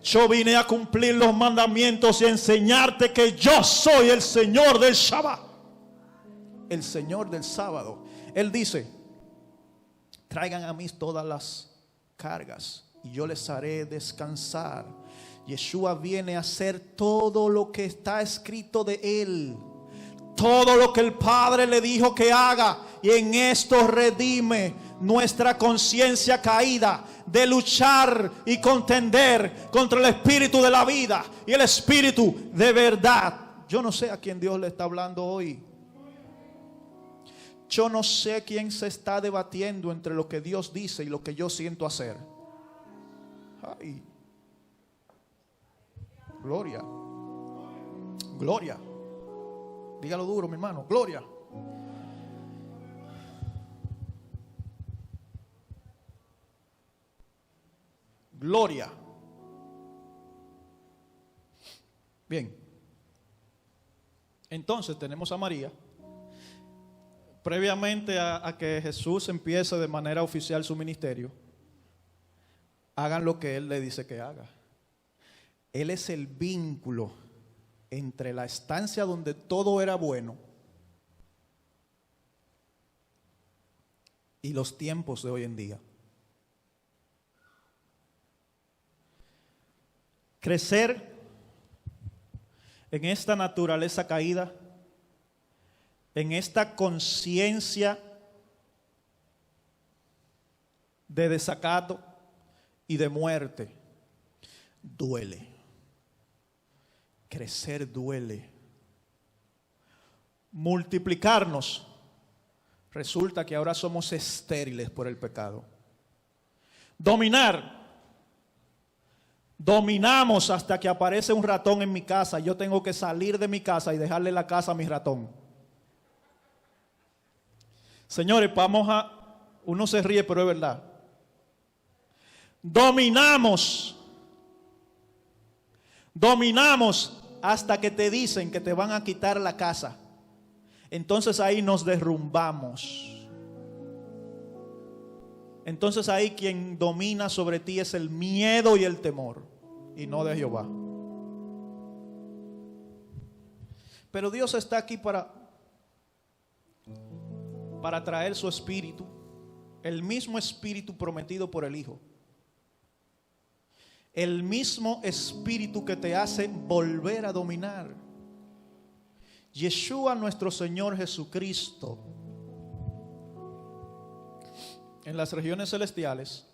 yo vine a cumplir los mandamientos y a enseñarte que yo soy el Señor del Shabbat, el Señor del sábado. Él dice: traigan a mí todas las cargas y yo les haré descansar. Yeshua viene a hacer todo lo que está escrito de Él, todo lo que el Padre le dijo que haga, y en esto redime nuestra conciencia caída de luchar y contender contra el espíritu de la vida y el espíritu de verdad. Yo no sé a quién Dios le está hablando hoy. Yo no sé quién se está debatiendo entre lo que Dios dice y lo que yo siento hacer. Ay. Gloria. Gloria. Dígalo duro, mi hermano. Gloria. Gloria. Bien. Entonces tenemos a María. Previamente a que Jesús empiece de manera oficial su ministerio, hagan lo que Él le dice que haga. Él es el vínculo entre la estancia donde todo era bueno y los tiempos de hoy en día. Crecer en esta naturaleza caída, en esta conciencia de desacato y de muerte, duele. Crecer duele. Multiplicarnos, resulta que ahora somos estériles por el pecado. Dominamos hasta que aparece un ratón en mi casa. Yo tengo que salir de mi casa y dejarle la casa a mi ratón. Señores, uno se ríe, pero es verdad. Dominamos hasta que te dicen que te van a quitar la casa. Entonces ahí nos derrumbamos. Entonces ahí quien domina sobre ti es el miedo y el temor, y no de Jehová. Pero Dios está aquí para traer su espíritu, el mismo espíritu prometido por el Hijo. El mismo espíritu que te hace volver a dominar. Yeshua, nuestro Señor Jesucristo, en las regiones celestiales,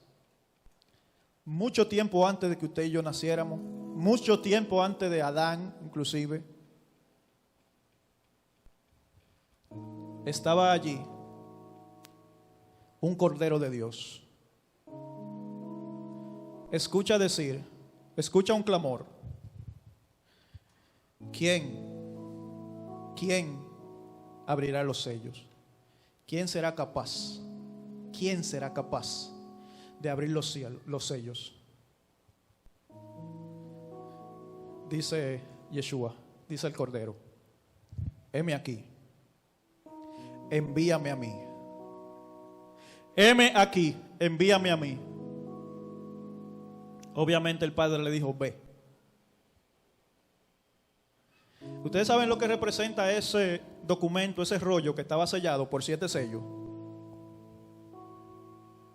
mucho tiempo antes de que usted y yo naciéramos, mucho tiempo antes de Adán inclusive, estaba allí un Cordero de Dios. Escucha un clamor. ¿Quién abrirá los sellos? ¿Quién será capaz? ¿Quién será capaz de abrir los sellos? Dice Yeshua, dice el Cordero: heme aquí, envíame a mí. Heme aquí, envíame a mí. Obviamente el Padre le dijo: ve. Ustedes saben lo que representa ese documento, ese rollo que estaba sellado por 7 sellos.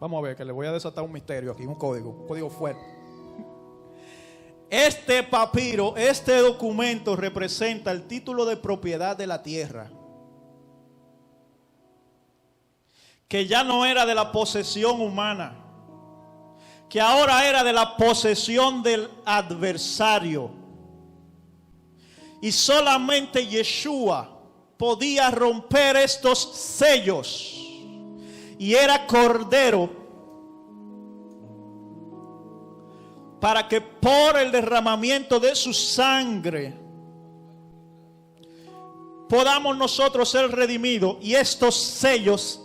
Vamos a ver, que le voy a desatar un misterio aquí, un código fuerte. Este papiro, este documento representa el título de propiedad de la tierra, que ya no era de la posesión humana, que ahora era de la posesión del adversario. Y solamente Yeshua podía romper estos sellos. Y era Cordero para que por el derramamiento de su sangre podamos nosotros ser redimidos y estos sellos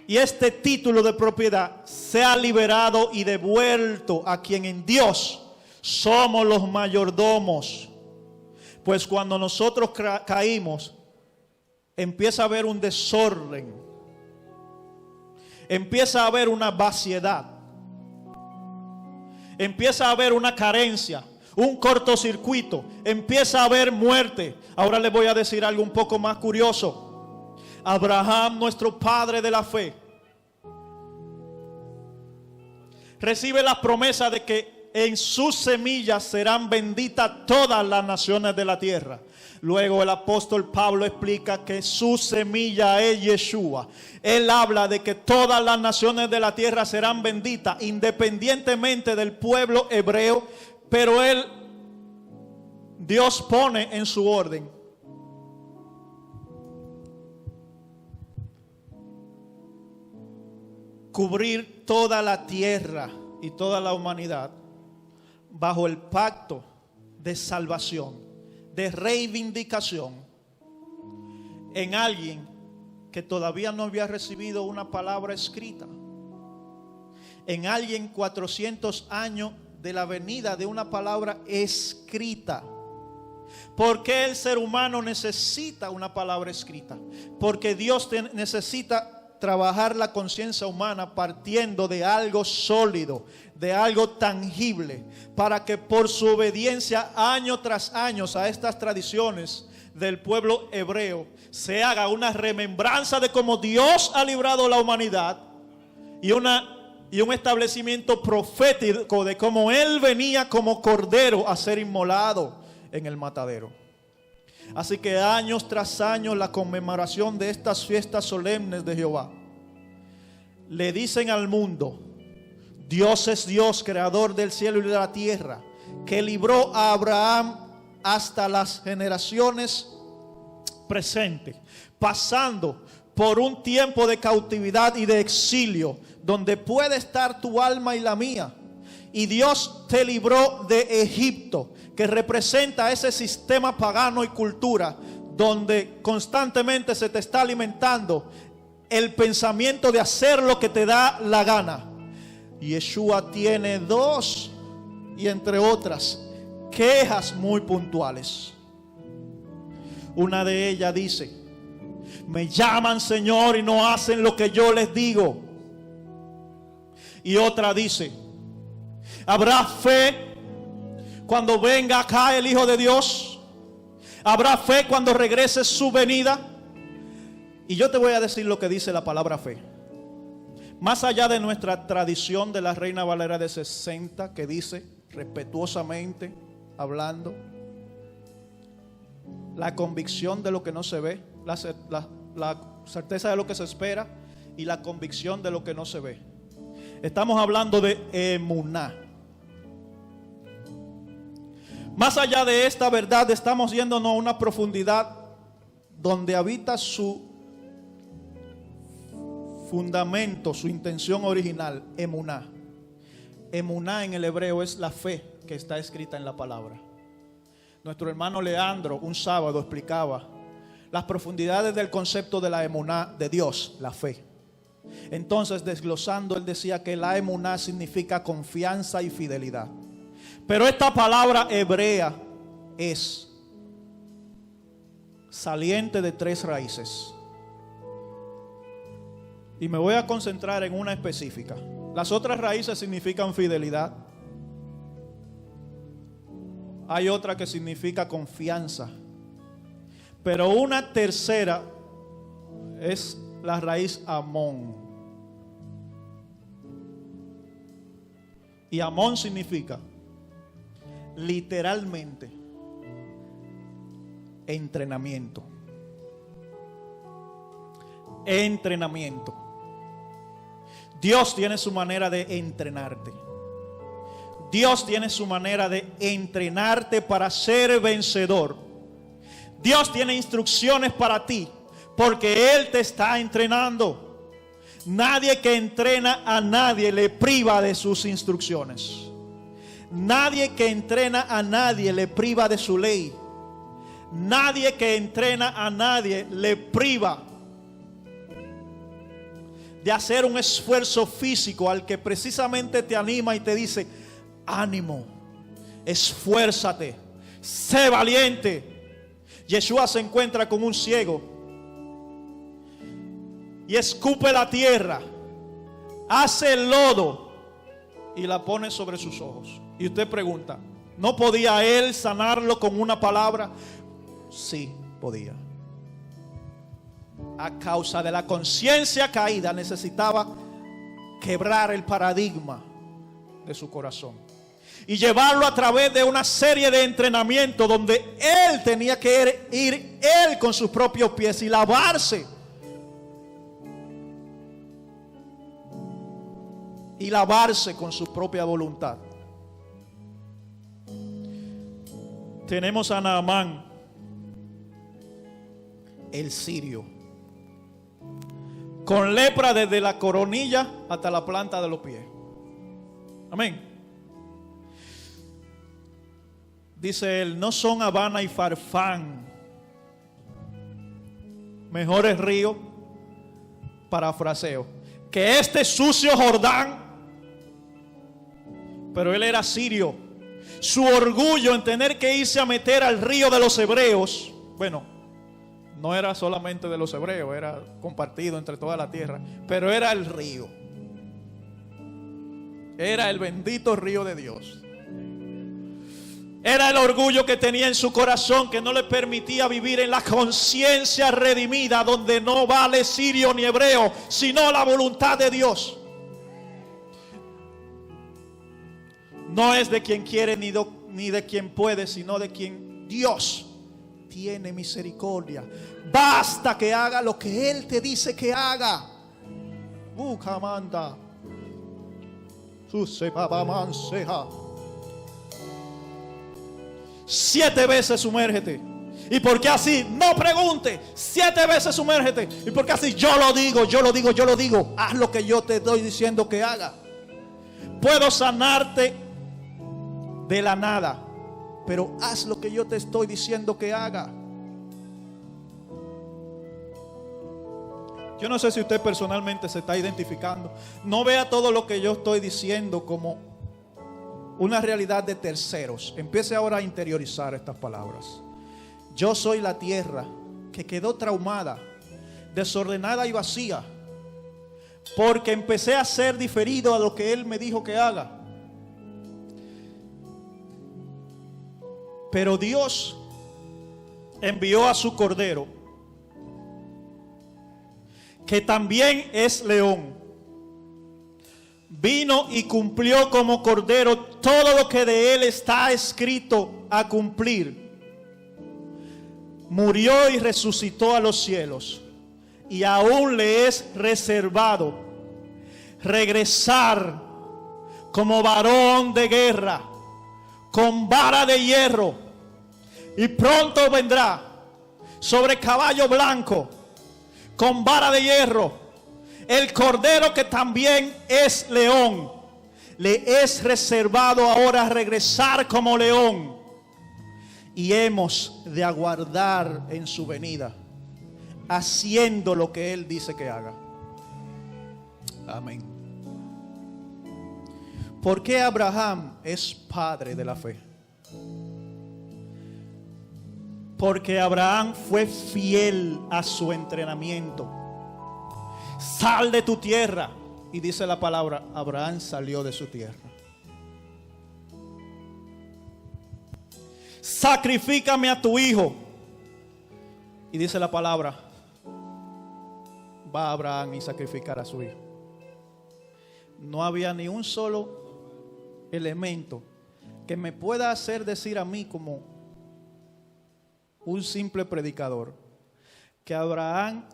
y este título de propiedad sea liberado y devuelto a quien en Dios somos los mayordomos. Pues cuando nosotros caímos, empieza a haber un desorden, empieza a haber una vaciedad, empieza a haber una carencia, un cortocircuito, empieza a haber muerte. Ahora les voy a decir algo un poco más curioso. Abraham, nuestro padre de la fe, recibe la promesa de que en sus semillas serán benditas todas las naciones de la tierra. Luego el apóstol Pablo explica que su semilla es Yeshua. Él habla de que todas las naciones de la tierra serán benditas, independientemente del pueblo hebreo. Pero Dios pone en su orden cubrir toda la tierra y toda la humanidad bajo el pacto de salvación, de reivindicación en alguien que todavía no había recibido una palabra escrita, en alguien 400 años de la venida de una palabra escrita. ¿Por qué el ser humano necesita una palabra escrita? Porque Dios necesita trabajar la conciencia humana partiendo de algo sólido, de algo tangible, para que por su obediencia año tras año a estas tradiciones del pueblo hebreo se haga una remembranza de cómo Dios ha librado la humanidad y un establecimiento profético de cómo Él venía como cordero a ser inmolado en el matadero. Así que años tras años la conmemoración de estas fiestas solemnes de Jehová le dicen al mundo: Dios es Dios, creador del cielo y de la tierra, que libró a Abraham hasta las generaciones presentes, pasando por un tiempo de cautividad y de exilio, donde puede estar tu alma y la mía. Y Dios te libró de Egipto, que representa ese sistema pagano y cultura donde constantemente se te está alimentando el pensamiento de hacer lo que te da la gana. Yeshua tiene dos, y entre otras, quejas muy puntuales. Una de ellas dice: me llaman Señor y no hacen lo que yo les digo. Y otra dice: ¿habrá fe cuando venga acá el Hijo de Dios? ¿Habrá fe cuando regrese su venida? Y yo te voy a decir lo que dice la palabra fe. Más allá de nuestra tradición de la Reina Valera de 60, que dice, respetuosamente hablando, la convicción de lo que no se ve, la certeza de lo que se espera y la convicción de lo que no se ve. Estamos hablando de emuná. Más allá de esta verdad, estamos yéndonos a una profundidad donde habita su fundamento, su intención original, emuná. Emuná en el hebreo es la fe que está escrita en la palabra. Nuestro hermano Leandro un sábado explicaba las profundidades del concepto de la emuná de Dios, la fe. Entonces, desglosando, él decía que la emuná significa confianza y fidelidad. Pero esta palabra hebrea es saliente de tres raíces. Y me voy a concentrar en una específica. Las otras raíces significan fidelidad. Hay otra que significa confianza. Pero una tercera es la raíz Amón. Y Amón significa literalmente entrenamiento. Entrenamiento. Dios tiene su manera de entrenarte. Dios tiene su manera de entrenarte para ser vencedor. Dios tiene instrucciones para ti, porque Él te está entrenando. Nadie que entrena a nadie le priva de sus instrucciones. Nadie que entrena a nadie le priva de su ley. Nadie que entrena a nadie le priva de hacer un esfuerzo físico al que precisamente te anima y te dice: ánimo, esfuérzate, sé valiente. Yeshua se encuentra con un ciego y escupe la tierra, hace el lodo y la pone sobre sus ojos. Y usted pregunta, ¿no podía él sanarlo con una palabra? Sí, podía. A causa de la conciencia caída necesitaba quebrar el paradigma de su corazón y llevarlo a través de una serie de entrenamientos donde él tenía que ir él con sus propios pies y lavarse. Y lavarse con su propia voluntad. Tenemos a Naamán, el sirio, con lepra desde la coronilla hasta la planta de los pies. Amén. Dice él, no son Habana y Farfán mejores ríos, parafraseo, que este sucio Jordán. Pero él era sirio. Su orgullo en tener que irse a meter al río de los hebreos, bueno, no era solamente de los hebreos, era compartido entre toda la tierra, pero era el río. Era el bendito río de Dios. Era el orgullo que tenía en su corazón que no le permitía vivir en la conciencia redimida, donde no vale sirio ni hebreo, sino la voluntad de Dios. No es de quien quiere ni de quien puede, sino de quien Dios tiene misericordia. Basta que haga lo que Él te dice que haga. Bucamanda. Susepapamanseja. 7 veces sumérgete. ¿Y por qué así? No pregunte. 7 veces sumérgete. ¿Y por qué así? Yo lo digo. Haz lo que yo te estoy diciendo que haga. Puedo sanarte de la nada, pero haz lo que yo te estoy diciendo que haga. Yo no sé si usted personalmente se está identificando. No vea todo lo que yo estoy diciendo como una realidad de terceros. Empiece ahora a interiorizar estas palabras. Yo soy la tierra que quedó traumada, desordenada y vacía, porque empecé a ser diferido a lo que Él me dijo que haga. Pero Dios envió a su Cordero, que también es león. Vino y cumplió como Cordero todo lo que de Él está escrito a cumplir. Murió y resucitó a los cielos. Y aún le es reservado regresar como varón de guerra, con vara de hierro, y pronto vendrá sobre caballo blanco, con vara de hierro. El Cordero que también es león, le es reservado ahora regresar como león, y hemos de aguardar en su venida, haciendo lo que Él dice que haga. Amén. ¿Por qué Abraham es padre de la fe? Porque Abraham fue fiel a su entrenamiento. Sal de tu tierra. Y dice la palabra, Abraham salió de su tierra. Sacrifícame a tu hijo. Y dice la palabra, va Abraham y sacrificará a su hijo. No había ni un solo elemento que me pueda hacer decir a mí como un simple predicador que Abraham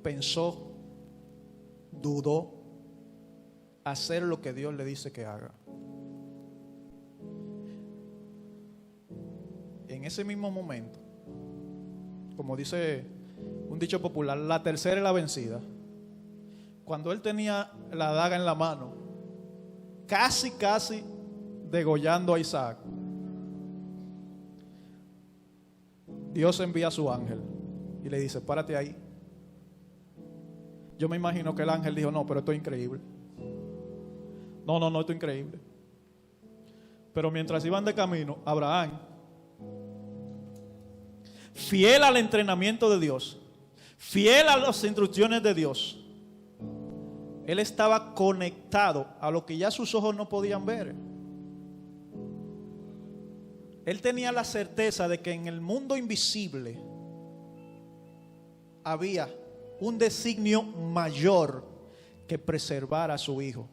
pensó, dudó hacer lo que Dios le dice que haga. En ese mismo momento, como dice un dicho popular, la tercera es la vencida. Cuando él tenía la daga en la mano, casi degollando a Isaac, Dios envía a su ángel y le dice, párate ahí. Yo me imagino que el ángel dijo, no, pero esto es increíble. No, esto es increíble. Pero mientras iban de camino, Abraham fiel al entrenamiento de Dios, fiel a las instrucciones de Dios, él estaba conectado a lo que ya sus ojos no podían ver. Él tenía la certeza de que en el mundo invisible había un designio mayor que preservar a su hijo.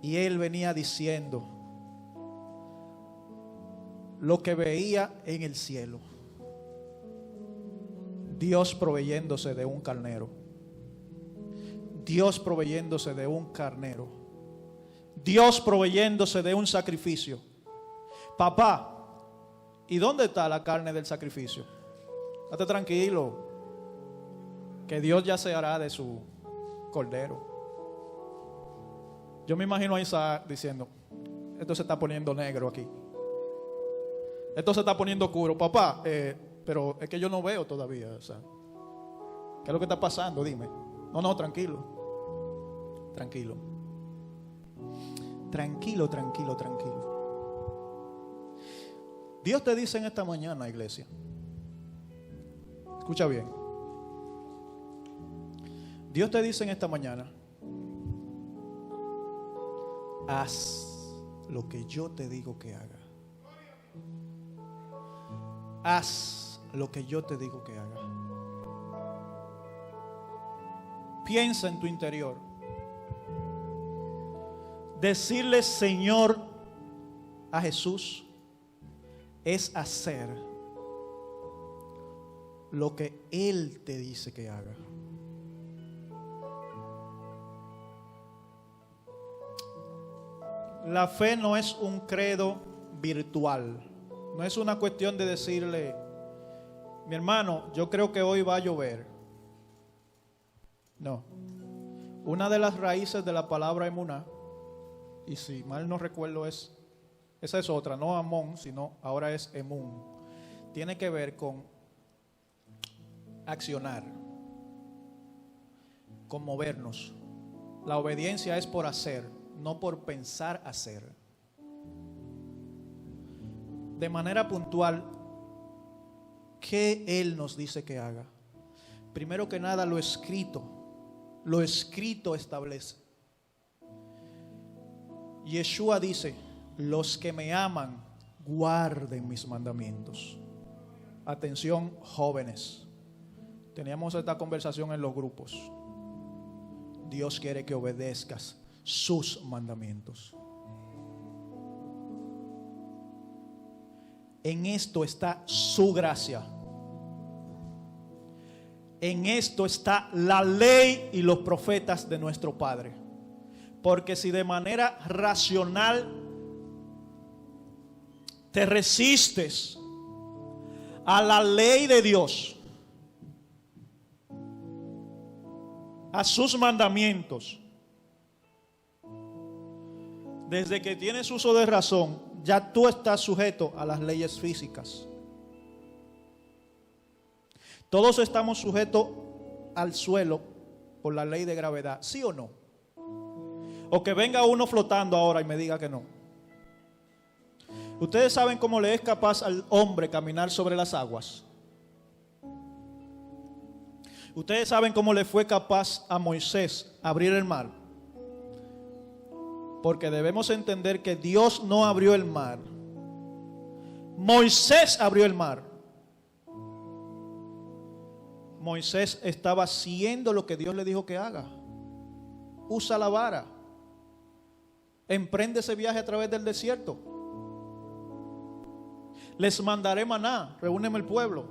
Y él venía diciendo lo que veía en el cielo. Dios proveyéndose de un carnero. Dios proveyéndose de un carnero. Dios proveyéndose de un sacrificio. Papá, ¿y dónde está la carne del sacrificio? Estate tranquilo, que Dios ya se hará de su cordero. Yo me imagino a Isaac diciendo, esto se está poniendo negro aquí. Esto se está poniendo oscuro. Papá, pero es que yo no veo todavía. O sea, ¿qué es lo que está pasando? Dime. No, tranquilo. Tranquilo. Tranquilo. Dios te dice en esta mañana, iglesia. Escucha bien. Dios te dice en esta mañana, haz lo que yo te digo que haga. Haz lo que yo te digo que haga. Piensa en tu interior. Decirle Señor a Jesús es hacer lo que Él te dice que haga. La fe no es un credo virtual. No es una cuestión de decirle, mi hermano, yo creo que hoy va a llover. No. Una de las raíces de la palabra emuná, y si mal no recuerdo esa es otra, no Amón, sino ahora es Emun. Tiene que ver con accionar, con movernos. La obediencia es por hacer, no por pensar hacer. De manera puntual, ¿qué Él nos dice que haga? Primero que nada, lo escrito establece. Yeshua dice, los que me aman, guarden mis mandamientos. Atención, jóvenes. Teníamos esta conversación en los grupos. Dios quiere que obedezcas sus mandamientos. En esto está su gracia. En esto está la ley y los profetas de nuestro Padre. Porque si de manera racional te resistes a la ley de Dios, a sus mandamientos, desde que tienes uso de razón, ya tú estás sujeto a las leyes físicas. Todos estamos sujetos al suelo por la ley de gravedad, ¿sí o no? O que venga uno flotando ahora y me diga que no. ¿Ustedes saben cómo le es capaz al hombre caminar sobre las aguas? ¿Ustedes saben cómo le fue capaz a Moisés abrir el mar? Porque debemos entender que Dios no abrió el mar. Moisés abrió el mar. Moisés estaba haciendo lo que Dios le dijo que haga. Usa la vara. Emprende ese viaje a través del desierto. Les mandaré maná, reúneme el pueblo.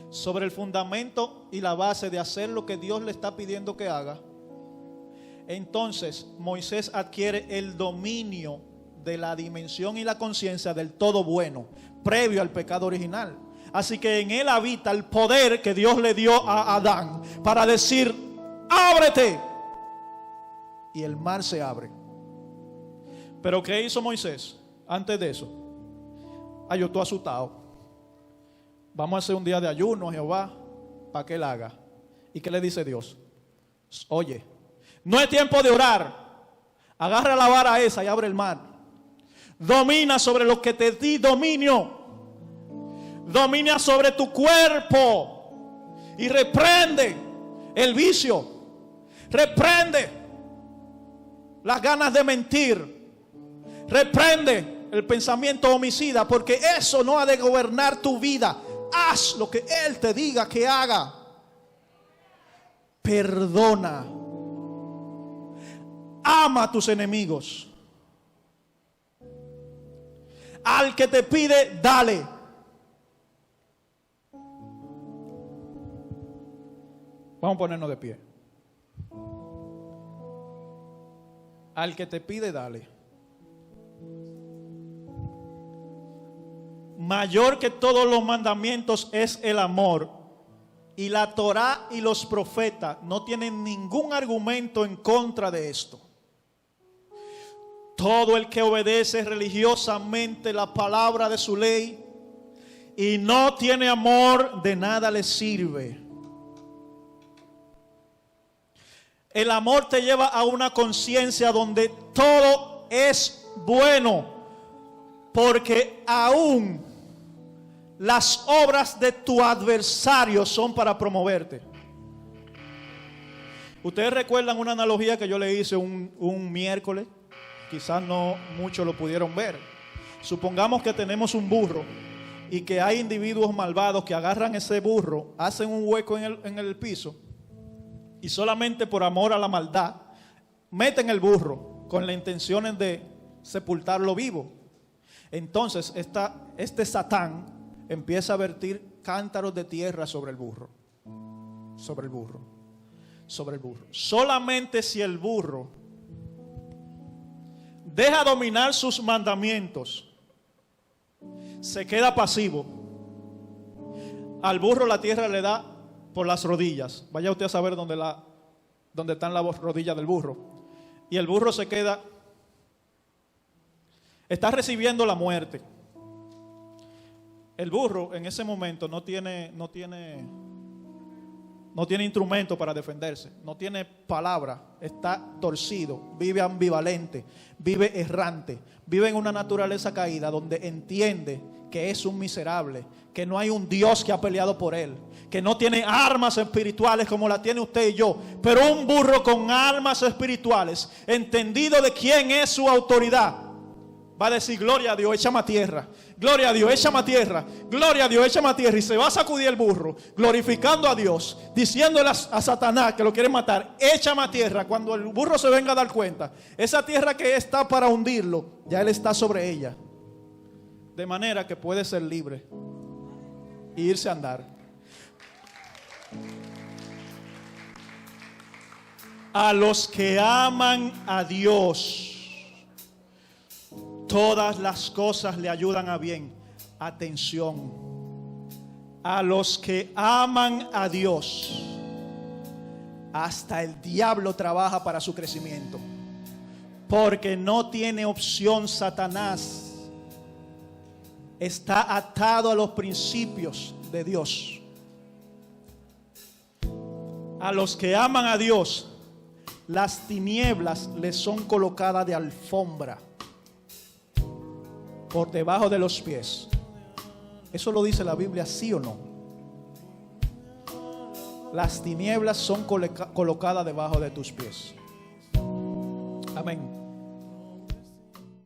Sobre el fundamento y la base de hacer lo que Dios le está pidiendo que haga. Entonces Moisés adquiere el dominio de la dimensión y la conciencia del todo bueno, previo al pecado original. Así que en él habita el poder que Dios le dio a Adán para decir, ábrete. Y el mar se abre. Pero ¿qué hizo Moisés antes de eso? Yo estoy asustado. Vamos a hacer un día de ayuno a Jehová para que él haga. ¿Y qué le dice Dios? Oye, no es tiempo de orar. Agarra la vara esa y abre el mar. Domina sobre lo que te di dominio. domina sobre tu cuerpo y reprende el vicio, reprende las ganas de mentir, reprende el pensamiento homicida, porque eso no ha de gobernar tu vida. Haz lo que Él te diga que haga. Perdona. Ama a tus enemigos. Al que te pide, dale. Vamos a ponernos de pie. Al que te pide, dale. Mayor que todos los mandamientos es el amor. Y la Torá y los profetas no tienen ningún argumento en contra de esto. Todo el que obedece religiosamente la palabra de su ley y no tiene amor, de nada le sirve. El amor te lleva a una conciencia donde todo es bueno, porque aún las obras de tu adversario son para promoverte. Ustedes recuerdan una analogía que yo le hice un miércoles. Quizás no muchos lo pudieron ver. Supongamos que tenemos un burro y que hay individuos malvados que agarran ese burro, hacen un hueco en el piso y solamente por amor a la maldad meten el burro con la intención de sepultarlo vivo. Entonces este Satán empieza a vertir cántaros de tierra sobre el burro. Sobre el burro. Sobre el burro. Solamente si el burro deja dominar sus mandamientos, se queda pasivo, al burro la tierra le da por las rodillas. Vaya usted a saber dónde están las rodillas del burro. Y el burro se queda, está recibiendo la muerte. El burro en ese momento no tiene instrumento para defenderse, no tiene palabra, está torcido, vive ambivalente, vive errante, vive en una naturaleza caída donde entiende que es un miserable, que no hay un Dios que ha peleado por él, que no tiene armas espirituales como la tiene usted y yo, pero un burro con armas espirituales, entendido de quién es su autoridad, va a decir: gloria a Dios, échame a tierra. Gloria a Dios, échame a tierra. Gloria a Dios, échame a tierra. Y se va a sacudir el burro, glorificando a Dios, diciéndole a Satanás que lo quiere matar: échame a tierra. Cuando el burro se venga a dar cuenta, esa tierra que está para hundirlo, ya él está sobre ella. De manera que puede ser libre e irse a andar. A los que aman a Dios, todas las cosas le ayudan a bien. Atención. A los que aman a Dios, hasta el diablo trabaja para su crecimiento. Porque no tiene opción Satanás. Está atado a los principios de Dios. A los que aman a Dios, las tinieblas les son colocadas de alfombra por debajo de los pies. ¿Eso lo dice la Biblia, sí o no? Las tinieblas son colocadas debajo de tus pies. Amén.